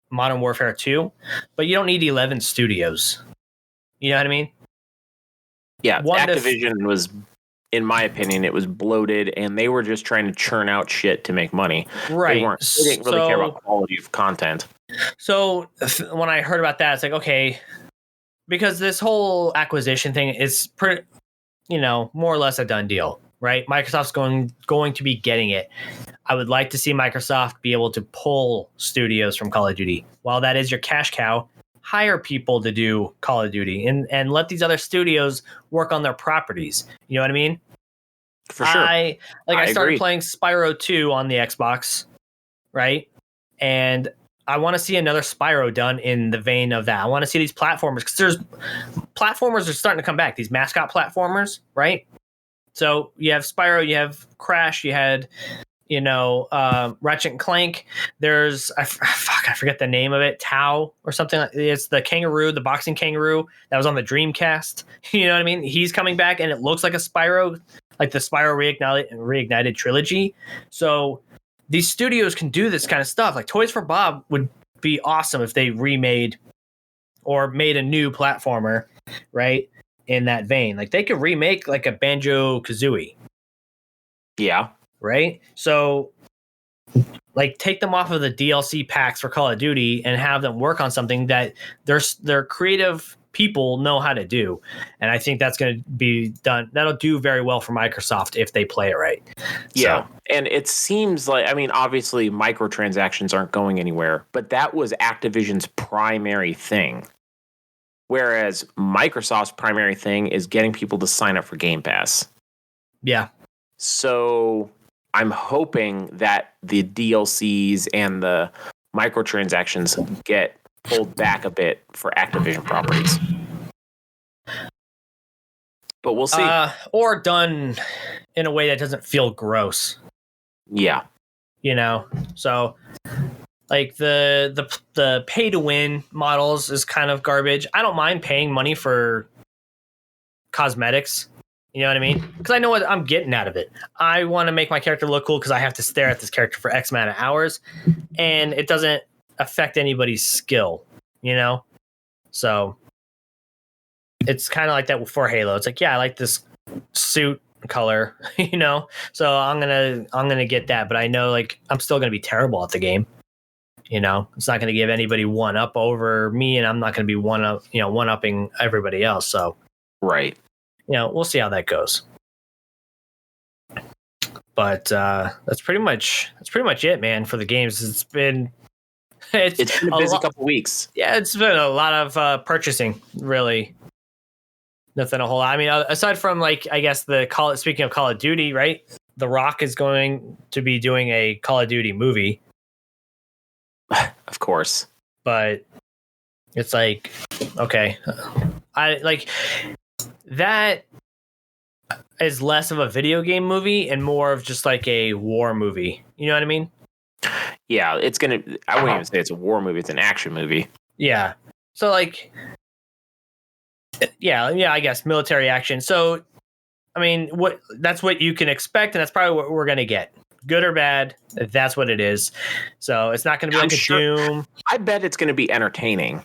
Modern Warfare 2, but you don't need 11 studios. You know what I mean? Yeah. Activision was, in my opinion, it was bloated, and they were just trying to churn out shit to make money. Right. They didn't really care about quality of content. So when I heard about that, it's like, okay, because this whole acquisition thing is pretty, you know, more or less a done deal, right? Microsoft's going to be getting it. I would like to see Microsoft be able to pull studios from Call of Duty. While that is your cash cow, hire people to do Call of Duty and let these other studios work on their properties. You know what I mean? For sure. I started agree. playing Spyro 2 on the Xbox, right? And I want to see another Spyro done in the vein of that. I want to see these platformers, because platformers are starting to come back. These mascot platformers, right? So you have Spyro, you have Crash, you had, you know, Ratchet and Clank. There's I forget the name of it, Tao or something. It's the kangaroo, the boxing kangaroo that was on the Dreamcast. You know what I mean? He's coming back, and it looks like a Spyro, like the Spyro reignited trilogy. So these studios can do this kind of stuff. Like Toys for Bob would be awesome if they remade or made a new platformer, right? in that vein. Like they could remake like a Banjo-Kazooie, Yeah. right? So like take them off of the DLC packs for Call of Duty and have them work on something that their creative people know how to do. And I think that's going to be done. That'll do very well for Microsoft if they play it right. Yeah. So, And it seems like, I mean, obviously microtransactions aren't going anywhere, but that was Activision's primary thing. Whereas Microsoft's primary thing is getting people to sign up for Game Pass. yeah. So I'm hoping that the DLCs and the microtransactions get pulled back a bit for Activision properties. But we'll see. Or done in a way that doesn't feel gross. Yeah. You know? So like the pay to win models is kind of garbage. I don't mind paying money for cosmetics. You know what I mean? Because I know what I'm getting out of it. I want to make my character look cool because I have to stare at this character for X amount of hours, and it doesn't affect anybody's skill, you know? So it's kind of like that for Halo. It's like, yeah, I like this suit color, you know? So I'm gonna get that, but I know like I'm still gonna be terrible at the game. You know, it's not gonna give anybody one up over me, and I'm not gonna be one upping everybody else. So Right. you know, we'll see how that goes. But that's pretty much it, man, for the games. It's been a busy couple weeks. Yeah, it's been a lot of purchasing, really. Nothing a whole lot. I mean, aside from like, I guess speaking of Call of Duty, right? The Rock is going to be doing a Call of Duty movie. Of course. But it's like, okay, I like that is less of a video game movie and more of just like a war movie. You know what I mean? Yeah, I wouldn't even say it's a war movie, it's an action movie. Yeah. So like, yeah, I guess military action. So, I mean, that's what you can expect, and that's probably what we're gonna get. Good or bad, that's what it is. So it's not gonna be like a Doom. I bet it's gonna be entertaining.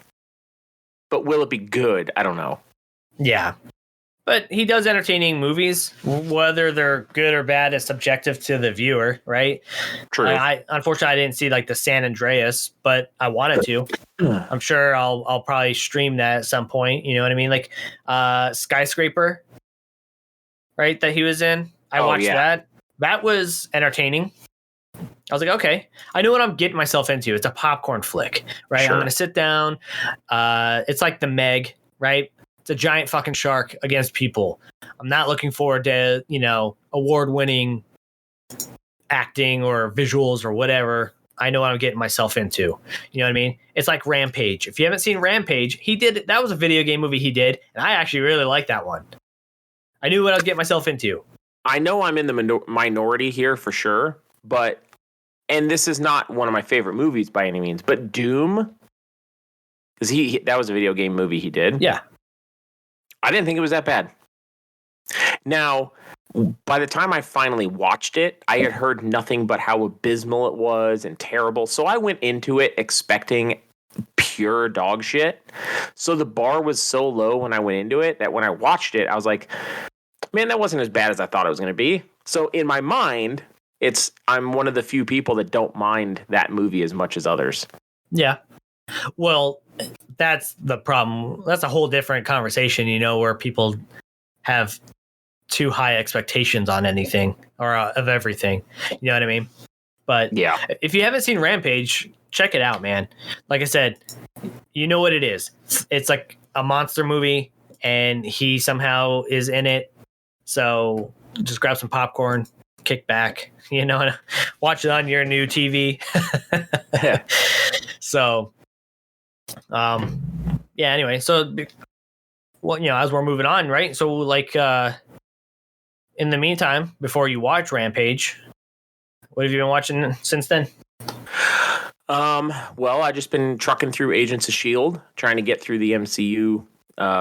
But will it be good? I don't know. Yeah. But he does entertaining movies. Whether they're good or bad is subjective to the viewer, right? True. Unfortunately, I didn't see like the San Andreas, but I wanted to. I'm sure I'll probably stream that at some point. You know what I mean? Like Skyscraper, right? That he was in. I watched that. That was entertaining. I was like, okay, I know what I'm getting myself into. It's a popcorn flick, right? Sure. I'm going to sit down. It's like the Meg, right? It's a giant fucking shark against people. I'm not looking forward to, award-winning acting or visuals or whatever. I know what I'm getting myself into. You know what I mean? It's like Rampage. If you haven't seen Rampage, that was a video game movie he did, and I actually really liked that one. I knew what I was getting myself into. I know I'm in the minority here for sure, and this is not one of my favorite movies by any means, but Doom, because that was a video game movie he did. Yeah. I didn't think it was that bad. Now, by the time I finally watched it, I had heard nothing but how abysmal it was and terrible. So I went into it expecting pure dog shit. So the bar was so low when I went into it that when I watched it, I was like, man, that wasn't as bad as I thought it was going to be. So in my mind, I'm one of the few people that don't mind that movie as much as others. Yeah. Well, that's the problem. That's a whole different conversation, where people have too high expectations on anything or of everything. You know what I mean? But yeah, if you haven't seen Rampage, check it out, man. Like I said, you know what it is. It's like a monster movie, and he somehow is in it. So just grab some popcorn, kick back, and watch it on your new TV. So, yeah, anyway, so, well, as we're moving on, right? So, like, in the meantime, before you watch Rampage, what have you been watching since then? Well, I've just been trucking through Agents of S.H.I.E.L.D., trying to get through the MCU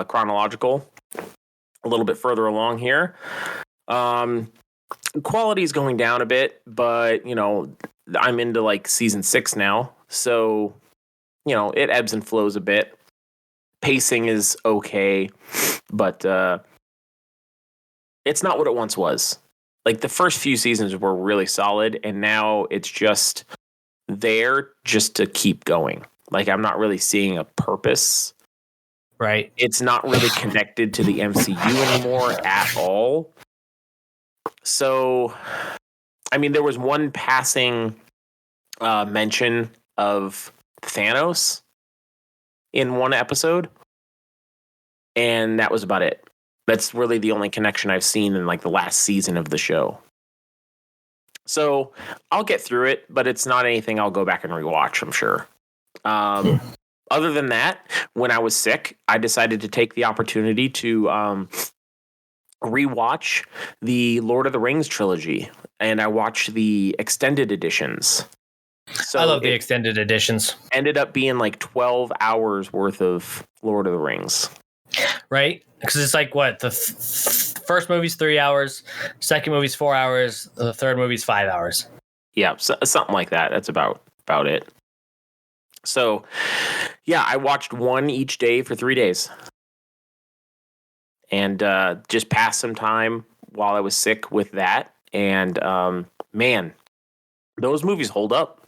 chronological a little bit further along here. Quality is going down a bit, but, I'm into, like, season 6 now, so, it ebbs and flows a bit. pacing is okay, but it's not what it once was. Like the first few seasons were really solid, and now it's just there just to keep going. Like I'm not really seeing a purpose. Right. It's not really connected to the MCU anymore at all. So, I mean, there was one passing mention of Thanos in one episode, and that was about it. That's really the only connection I've seen in like the last season of the show. So I'll get through it, but it's not anything I'll go back and rewatch, I'm sure. Other than that, when I was sick, I decided to take the opportunity to rewatch the Lord of the Rings trilogy, and I watched the extended editions. So I love the extended editions. Ended up being like 12 hours worth of Lord of the Rings. Right? Because it's like what? The first movie's 3 hours, second movie's 4 hours, the third movie's 5 hours. Yeah, something like that. That's about it. So, yeah, I watched one each day for 3 days. And just passed some time while I was sick with that. And man, those movies hold up.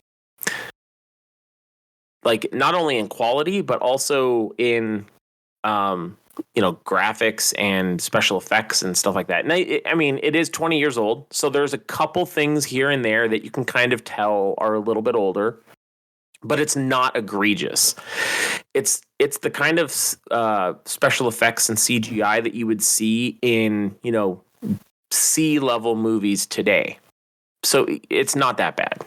Like not only in quality, but also in graphics and special effects and stuff like that. And I mean, it is 20 years old, so there's a couple things here and there that you can kind of tell are a little bit older, but it's not egregious. It's the kind of special effects and CGI that you would see in, C-level movies today. So it's not that bad.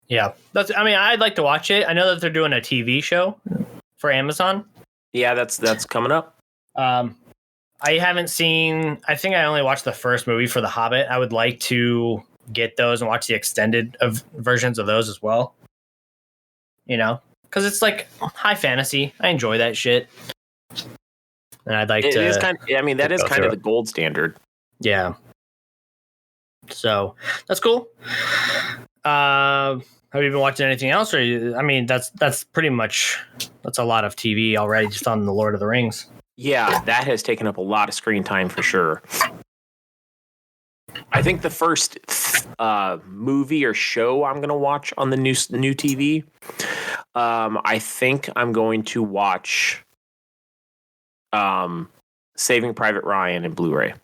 Yeah. I'd like to watch it. I know that they're doing a TV show for Amazon. Yeah, that's coming up. I haven't seen, I think I only watched the first movie for The Hobbit. I would like to get those and watch the extended versions of those as well. Because it's like high fantasy. I enjoy that shit. And I'd like to. It is kind of, that is kind of the gold standard. Yeah. So that's cool. Have you been watching anything else? Or that's pretty much, that's a lot of TV already just on the Lord of the Rings. Yeah, that has taken up a lot of screen time for sure. I think the first movie or show I'm going to watch on the new TV, I think I'm going to watch Saving Private Ryan in Blu-ray.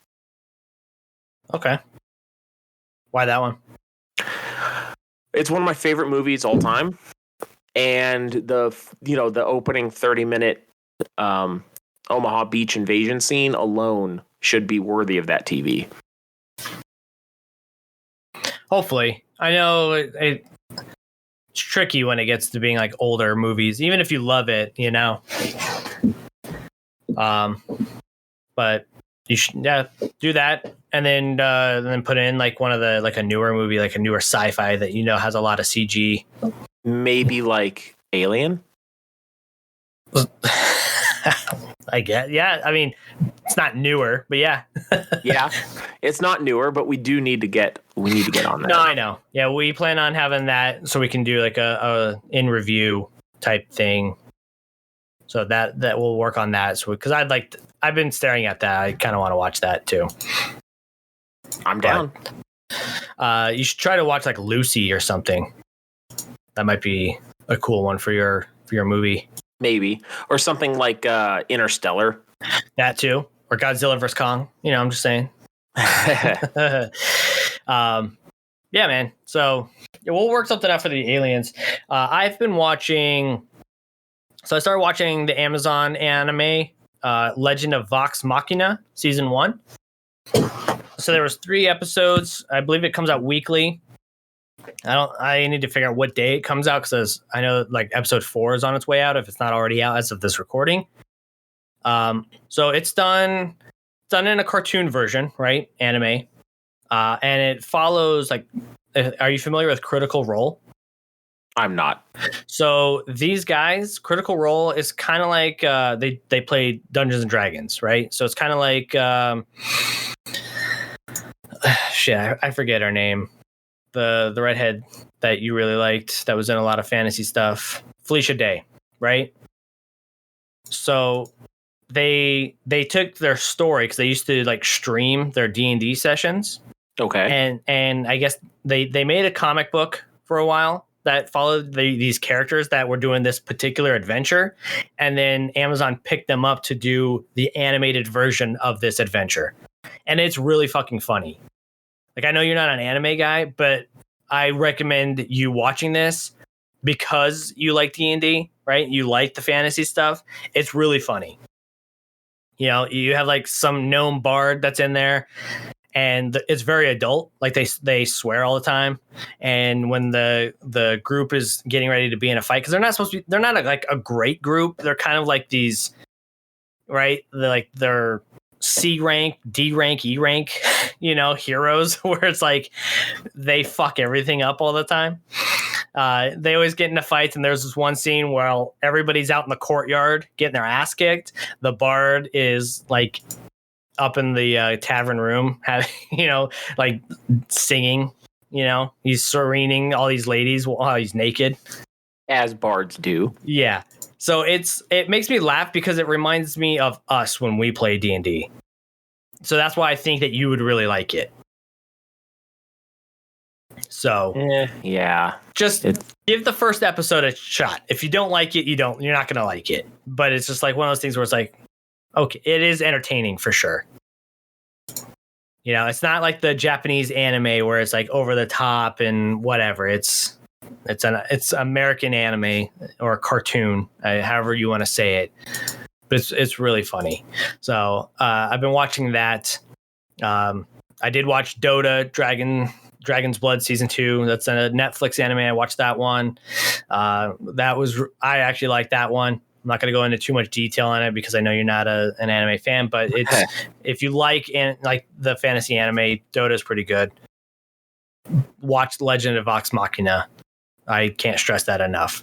Okay. Why that one? It's one of my favorite movies all time, and the opening 30-minute Omaha Beach invasion scene alone should be worthy of that TV. Hopefully. I know it's tricky when it gets to being like older movies, even if you love it, but you should do that, and then put in like one of the like a newer movie, like a newer sci-fi that has a lot of CG. Maybe like Alien. I guess, yeah. I mean, it's not newer, but yeah. Yeah, it's not newer, but we need to get on that. No, I know. Yeah, we plan on having that so we can do like a in review type thing. So that we'll work on that. So because I've been staring at that. I kind of want to watch that too. I'm down. You should try to watch like Lucy or something. That might be a cool one for your movie. Maybe. Or something like Interstellar. That too. Or Godzilla vs. Kong. I'm just saying. Yeah, man. So we'll work something out for the aliens. I've been watching. So I started watching the Amazon anime, Legend of Vox Machina, season 1. So there was 3 episodes. I believe it comes out weekly. I need to figure out what day it comes out because I know like episode 4 is on its way out if it's not already out as of this recording. So it's done in a cartoon version, right? Anime. And it follows like, are you familiar with Critical Role? I'm not. So these guys, Critical Role is kind of like they play Dungeons and Dragons, right? So it's kind of like I forget her name. The redhead that you really liked that was in a lot of fantasy stuff, Felicia Day, right? So they took their story, because they used to like stream their D&D sessions. Okay. And I guess they made a comic book for a while that followed these characters that were doing this particular adventure, and then Amazon picked them up to do the animated version of this adventure, and it's really fucking funny. Like, I know you're not an anime guy, but I recommend you watching this because you like D&D, right? You like the fantasy stuff. It's really funny. You know, you have like some gnome bard that's in there, and it's very adult. Like, they swear all the time. And when the group is getting ready to be in a fight, because they're not supposed to be, they're not like a great group. They're kind of like these, right? They're C rank, D rank, E rank, you know, heroes, where it's like they fuck everything up all the time. They always get into fights, and there's this one scene where everybody's out in the courtyard getting their ass kicked. The bard is like up in the tavern room, having, you know, like singing. You know, he's serening all these ladies while he's naked, As bards do. Yeah. So it makes me laugh because it reminds me of us when we play D&D. So that's why I think that you would really like it. So yeah, just give the first episode a shot. If you don't like it, you're not going to like it. But it's just like one of those things where it's like, okay, it is entertaining for sure. You know, it's not like the Japanese anime where it's like over the top and whatever. It's American anime or cartoon, however you want to say it. But it's really funny. So I've been watching that. I did watch Dota, Dragon's Blood Season 2. That's a Netflix anime. I watched that one. I actually like that one. I'm not going to go into too much detail on it because I know you're not an anime fan, but it's if you like the fantasy anime, Dota is pretty good. Watch Legend of Vox Machina. I can't stress that enough.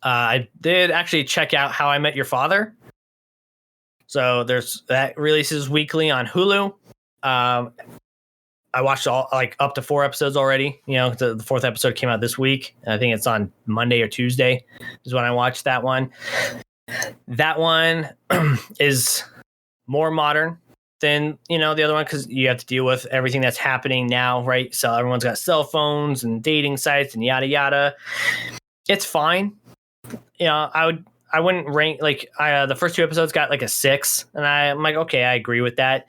I did actually check out How I Met Your Father. So that releases weekly on Hulu. I watched all up to 4 episodes already. You know, the 4th episode came out this week. I think it's on Monday or Tuesday is when I watched that one. That one is more modern than, you know, the other one, because you have to deal with everything that's happening now, right? So everyone's got cell phones and dating sites and yada yada. It's fine. You know, I wouldn't rank the first 2 episodes got like a 6, and I'm like, okay, I agree with that.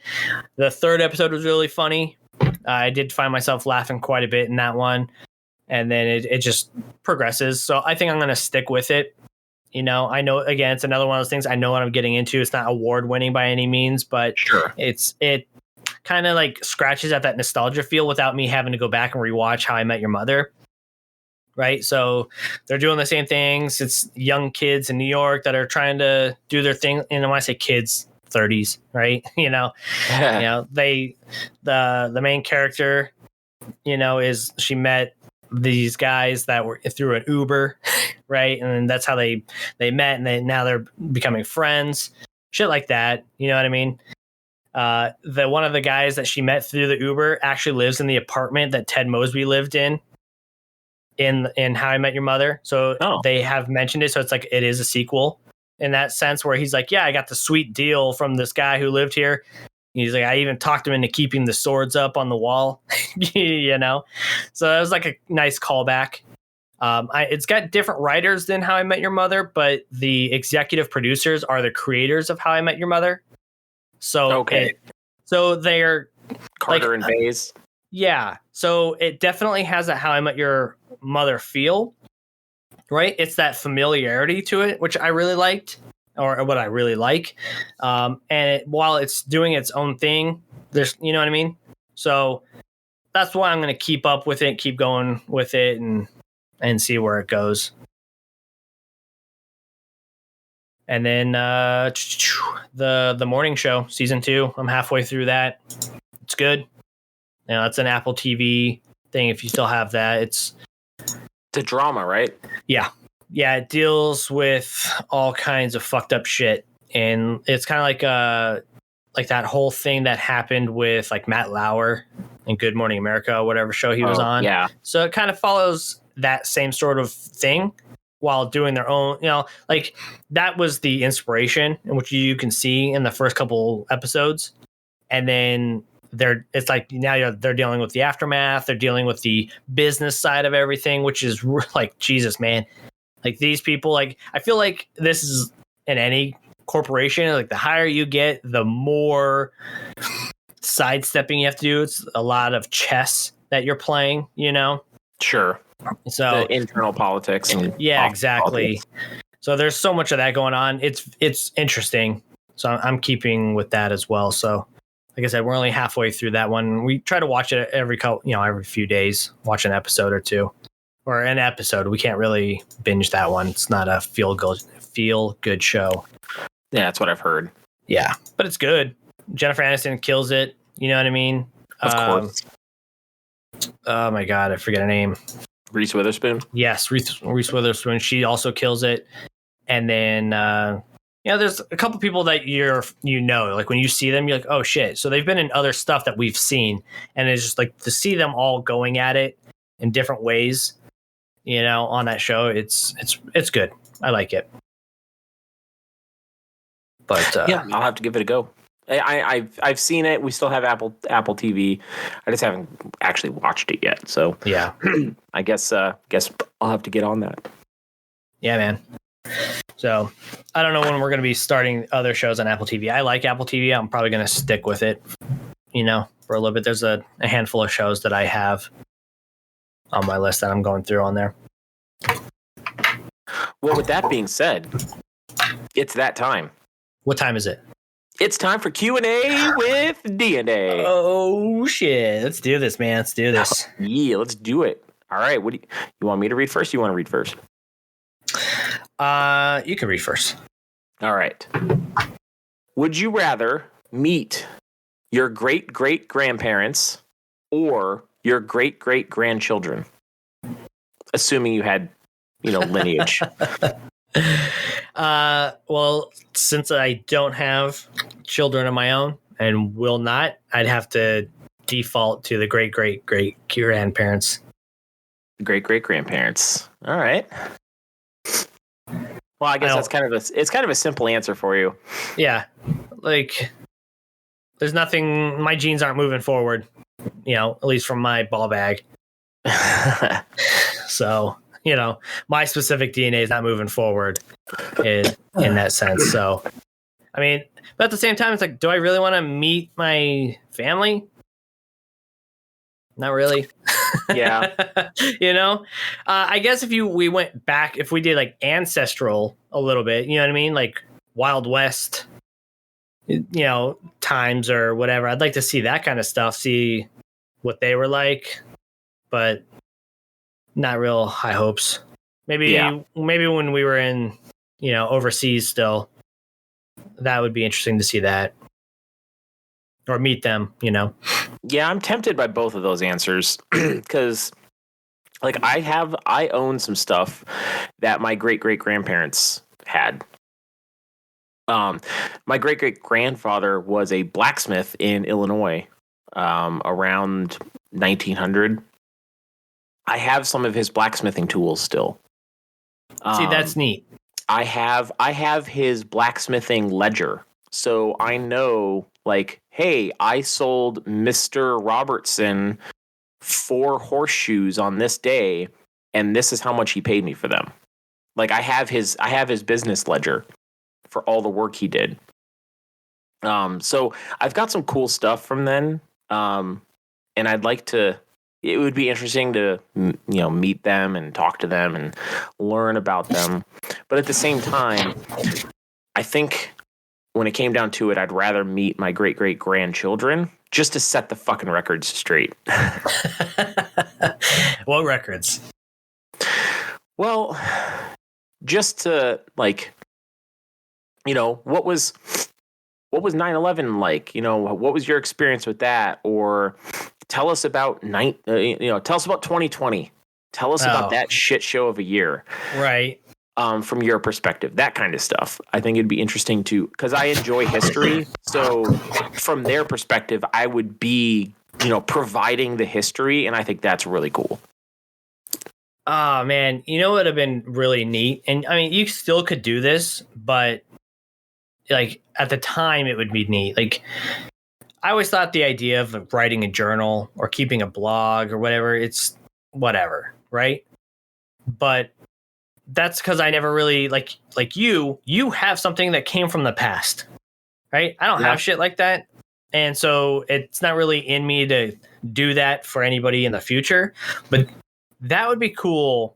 The 3rd episode was really funny. I did find myself laughing quite a bit in that one, and then it just progresses. So I think I'm going to stick with it. You know, I know, again, it's another one of those things. I know what I'm getting into. It's not award winning by any means, but sure, it kind of like scratches at that nostalgia feel without me having to go back and rewatch How I Met Your Mother. Right. So they're doing the same things. It's young kids in New York that are trying to do their thing. And when I say kids, 30s, right? You know, the main character, you know, she met these guys that were through an Uber, right? And that's how they met, and now they're becoming friends, shit like that. You know what I mean? The one of the guys that she met through the Uber actually lives in the apartment that Ted Mosby lived in How I Met Your Mother. So They have mentioned it. So it's like, it is a sequel in that sense, where he's like, yeah, I got the sweet deal from this guy who lived here. He's like, I even talked him into keeping the swords up on the wall, you know? So that was like a nice callback. It's got different writers than How I Met Your Mother, but the executive producers are the creators of How I Met Your Mother. So so they're Carter and Bays. Yeah. So it definitely has that How I Met Your Mother feel, right? It's that familiarity to it, which I really liked, or what I really like. And while it's doing its own thing, there's, you know what I mean? So that's why I'm going to keep up with it, keep going with it, and see where it goes. And then the morning show, season 2, I'm halfway through that. It's good. You know, it's an Apple TV thing. If you still have that, it's a drama, right? Yeah. Yeah. It deals with all kinds of fucked up shit. And it's kind of like that whole thing that happened with like Matt Lauer in Good Morning America, whatever show he was on. Yeah. So it kind of follows that same sort of thing while doing their own, like that was the inspiration, which you can see in the first couple episodes. And then it's like now they're dealing with the aftermath. They're dealing with the business side of everything, which is like, Jesus, man. Like these people, like, I feel like this is in any corporation, like the higher you get, the more sidestepping you have to do. It's a lot of chess that you're playing, Sure. So the internal politics. And yeah, exactly. politics. So there's so much of that going on. It's interesting. So I'm keeping with that as well. So like I said, we're only halfway through that one. We try to watch it every few days, watch an episode or two, or an episode. We can't really binge that one. It's not a feel good show. Yeah, that's what I've heard. Yeah, but it's good. Jennifer Aniston kills it. You know what I mean? Of course. Oh my God, I forget her name. Reese Witherspoon. Yes, Reese Witherspoon. She also kills it. And then, there's a couple people that like when you see them, you're like, oh shit. So they've been in other stuff that we've seen, and it's just like to see them all going at it in different ways, on that show. It's good. I like it. But yeah, I'll have to give it a go. I've seen it. We still have Apple TV. I just haven't actually watched it yet. So yeah, I guess I'll have to get on that. Yeah, man. So I don't know when we're going to be starting other shows on Apple TV. I like Apple TV. I'm probably going to stick with it, for a little bit. There's a handful of shows that I have on my list that I'm going through on there. Well, with that being said, it's that time. What time is it? It's time for Q&A with D&A. Oh, shit. Let's do this, man. Let's do this. Yeah, let's do it. All right. What do you want me to read first? Or you want to read first? You can read first. All right. Would you rather meet your great-great-grandparents or your great-great-grandchildren? Assuming you had, lineage. Well, since I don't have children of my own and will not, I'd have to default to the great-great-great-grandparents. Great-great-grandparents. All right. Well, I guess it's kind of a simple answer for you. Yeah. Like there's nothing, my genes aren't moving forward, at least from my ball bag. So, my specific DNA is not moving forward in that sense. So, I mean, but at the same time, it's like, do I really want to meet my family? Not really. Yeah. I guess if we went back, if we did like ancestral a little bit, you know what I mean? Like Wild West, times or whatever. I'd like to see that kind of stuff, see what they were like, but not real high hopes. Maybe when we were in, overseas still, that would be interesting to see that. Or meet them, Yeah, I'm tempted by both of those answers because, like, I own some stuff that my great-great-grandparents had. My great-great-grandfather was a blacksmith in Illinois around 1900. I have some of his blacksmithing tools still. See, that's neat. I have his blacksmithing ledger. So I know, like, hey, I sold Mr. Robertson 4 horseshoes on this day, and this is how much he paid me for them. Like, I have his business ledger for all the work he did. So I've got some cool stuff from then, and I'd like to. It would be interesting to, meet them and talk to them and learn about them. But at the same time, I think when it came down to it, I'd rather meet my great-great-grandchildren just to set the fucking records straight. What records? Well, just to, like, what was 9/11 like? What was your experience with that? Or tell us about tell us about 2020. Tell us about that shit show of a year. Right. From your perspective, that kind of stuff. I think it'd be interesting to, because I enjoy history. So from their perspective, I would be, providing the history, and I think that's really cool. Oh man, you know what would have been really neat? And I mean, you still could do this, but like at the time it would be neat. Like I always thought the idea of writing a journal or keeping a blog or whatever, it's whatever, right? But that's because I never really like you have something that came from the past, right? I don't Yeah. have shit like that. And so it's not really in me to do that for anybody in the future. But that would be cool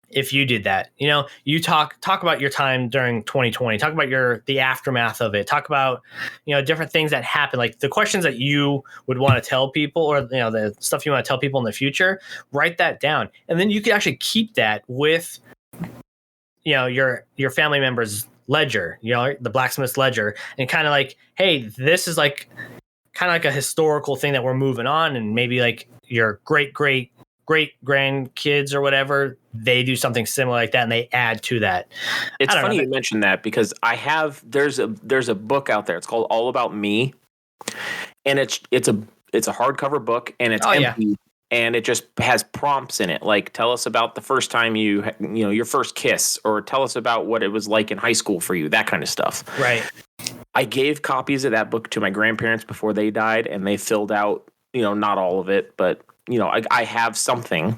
if you did that. You know, you talk about your time during 2020, talk about the aftermath of it, talk about, you know, different things that happen, like the questions that you would want to tell people, or, you know, the stuff you want to tell people in the future. Write that down. And then you could actually keep that with, you know, your family members' ledger, you know, the blacksmith's ledger, and kind of like, hey, this is like kind of like a historical thing that we're moving on, and maybe like your great grandkids or whatever, they do something similar like that and they add to that. It's funny you mentioned that, because there's a book out there. It's called All About Me, and it's a hardcover book, and it's empty. Yeah. And it just has prompts in it, like tell us about the first time you know, your first kiss, or tell us about what it was like in high school for you, that kind of stuff. Right. I gave copies of that book to my grandparents before they died, and they filled out, you know, not all of it, but, you know, I have something.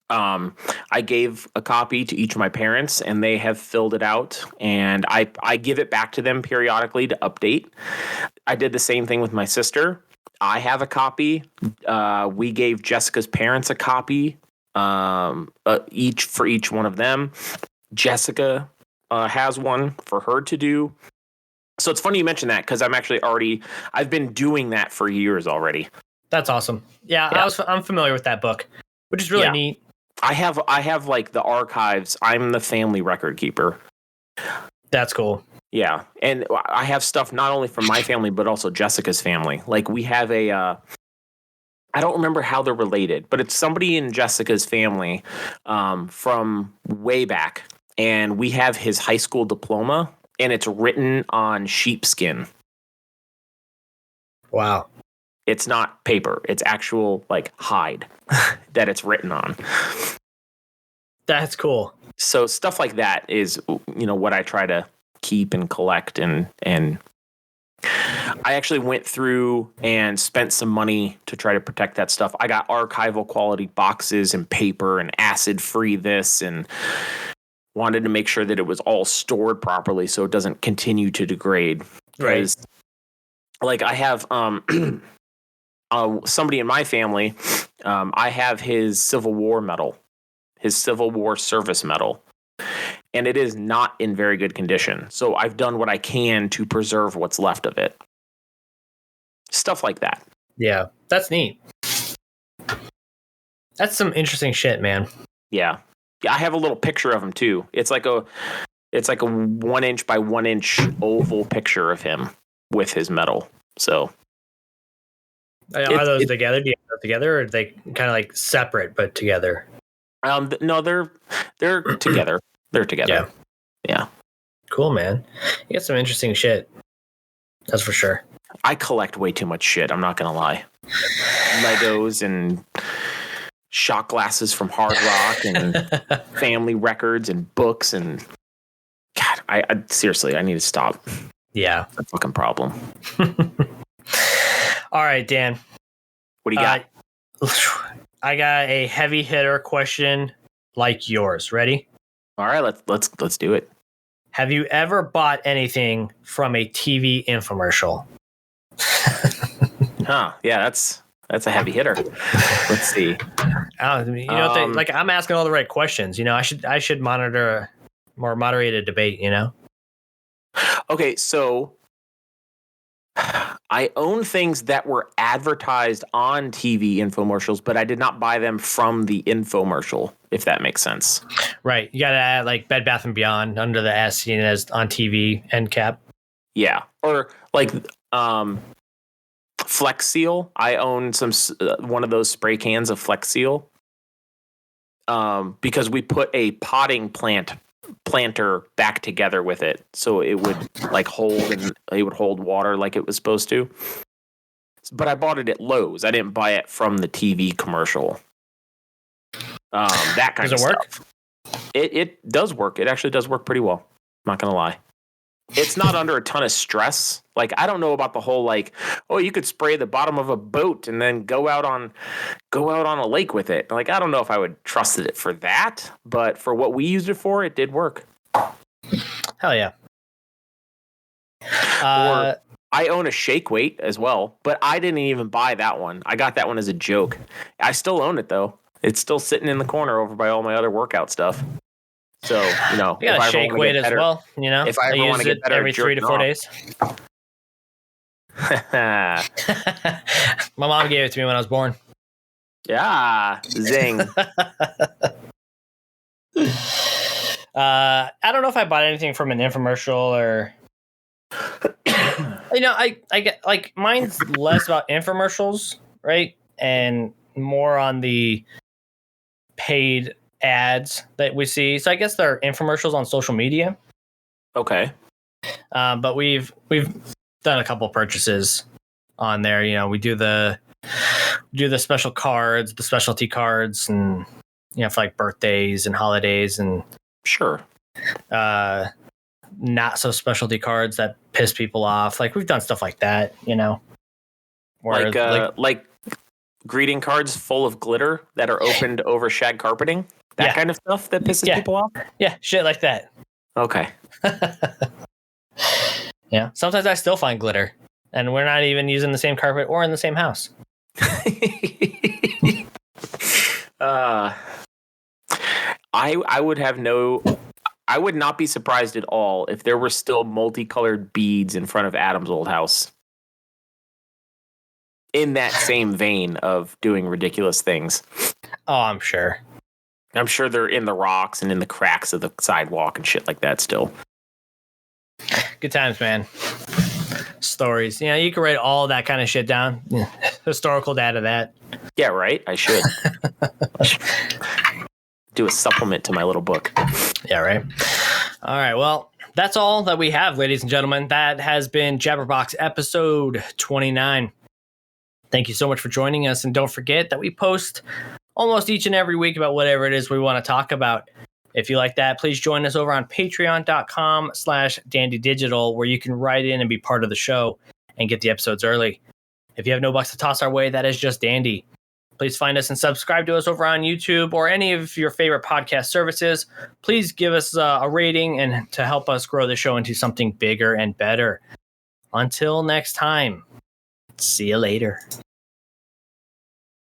I gave a copy to each of my parents, and they have filled it out, and I give it back to them periodically to update. I did the same thing with my sister. I have a copy. We gave Jessica's parents a copy, each for each one of them. Jessica has one for her to do. So it's funny you mention that, because I've been doing that for years already. That's awesome. Yeah. I'm familiar with that book, which is really neat. I have like the archives. I'm the family record keeper. That's cool. Yeah, and I have stuff not only from my family, but also Jessica's family. Like we have I don't remember how they're related, but it's somebody in Jessica's family from way back. And we have his high school diploma, and it's written on sheepskin. Wow. It's not paper. It's actual like hide that it's written on. That's cool. So stuff like that is, you know, what I try to keep and collect, and I actually went through and spent some money to try to protect that stuff. I got archival quality boxes and paper and acid free this, and wanted to make sure that it was all stored properly so it doesn't continue to degrade. Right. Like I have somebody in my family, I have his Civil War medal, his Civil War service medal. And it is not in very good condition. So I've done what I can to preserve what's left of it. Stuff like that. Yeah, that's neat. That's some interesting shit, man. Yeah. I have a little picture of him too. It's like a 1 inch by 1 inch oval picture of him with his medal. So are those together? Do you have those together, or are they kind of like separate but together? No, they're together. They're together. Yeah. Cool, man. You got some interesting shit. That's for sure. I collect way too much shit. I'm not going to lie. Legos and shot glasses from Hard Rock and family records and books. And God, I seriously, I need to stop. Yeah. That's a fucking problem. All right, Dan. What do you got? I got a heavy hitter question like yours. Ready? All right, let's do it. Have you ever bought anything from a TV infomercial? Huh? Yeah, that's a heavy hitter. Let's see. You know, like I'm asking all the right questions. You know, I should monitor or moderate a debate. You know. Okay, so I own things that were advertised on TV infomercials, but I did not buy them from the infomercial, if that makes sense. Right. You got to add like Bed Bath & Beyond under the S, seen as on TV end cap. Yeah. Or like Flex Seal. I own one of those spray cans of Flex Seal because we put a potting planter back together with it, so it would like hold water like it was supposed to. But I bought it at Lowe's. I didn't buy it from the TV commercial. That kind Does of it work? stuff. It does work. It actually does work pretty well. Not gonna lie. It's not under a ton of stress. Like, I don't know about the whole, like, oh, you could spray the bottom of a boat and then go out on a lake with it. Like, I don't know if I would trust it for that, but for what we used it for, it did work. Hell yeah. Or I own a shake weight as well, but I didn't even buy that one. I got that one as a joke. I still own it though. It's still sitting in the corner over by all my other workout stuff. So, I got a shake weight as well. If I ever want to get better every 3 to 4 days. My mom gave it to me when I was born. Yeah, zing. I don't know if I bought anything from an infomercial or. I get like mine's less about infomercials, right, and more on the paid ads that we see. So I guess there are infomercials on social media. Okay. But we've done a couple purchases on there. We do the special cards, the specialty cards, and for like birthdays and holidays and sure. Not so specialty cards that piss people off. Like we've done stuff like that, where, like greeting cards full of glitter that are opened over shag carpeting. That kind of stuff that pisses people off? Yeah, shit like that. Okay. Yeah. Sometimes I still find glitter. And we're not even using the same carpet or in the same house. I would not be surprised at all if there were still multicolored beads in front of Adam's old house. In that same vein of doing ridiculous things. Oh, I'm sure. I'm sure they're in the rocks and in the cracks of the sidewalk and shit like that still. Good times, man. Stories. You can write all that kind of shit down. Historical data, that. Yeah, right? I should. Do a supplement to my little book. Yeah, right. All right, well, that's all that we have, ladies and gentlemen. That has been Jabberbox episode 29. Thank you so much for joining us. And don't forget that we post almost each and every week about whatever it is we want to talk about. If you like that, please join us over on patreon.com/dandydigital, where you can write in and be part of the show and get the episodes early. If you have no bucks to toss our way, that is just dandy. Please find us and subscribe to us over on YouTube or any of your favorite podcast services. Please give us a rating and to help us grow the show into something bigger and better. Until next time, see you later.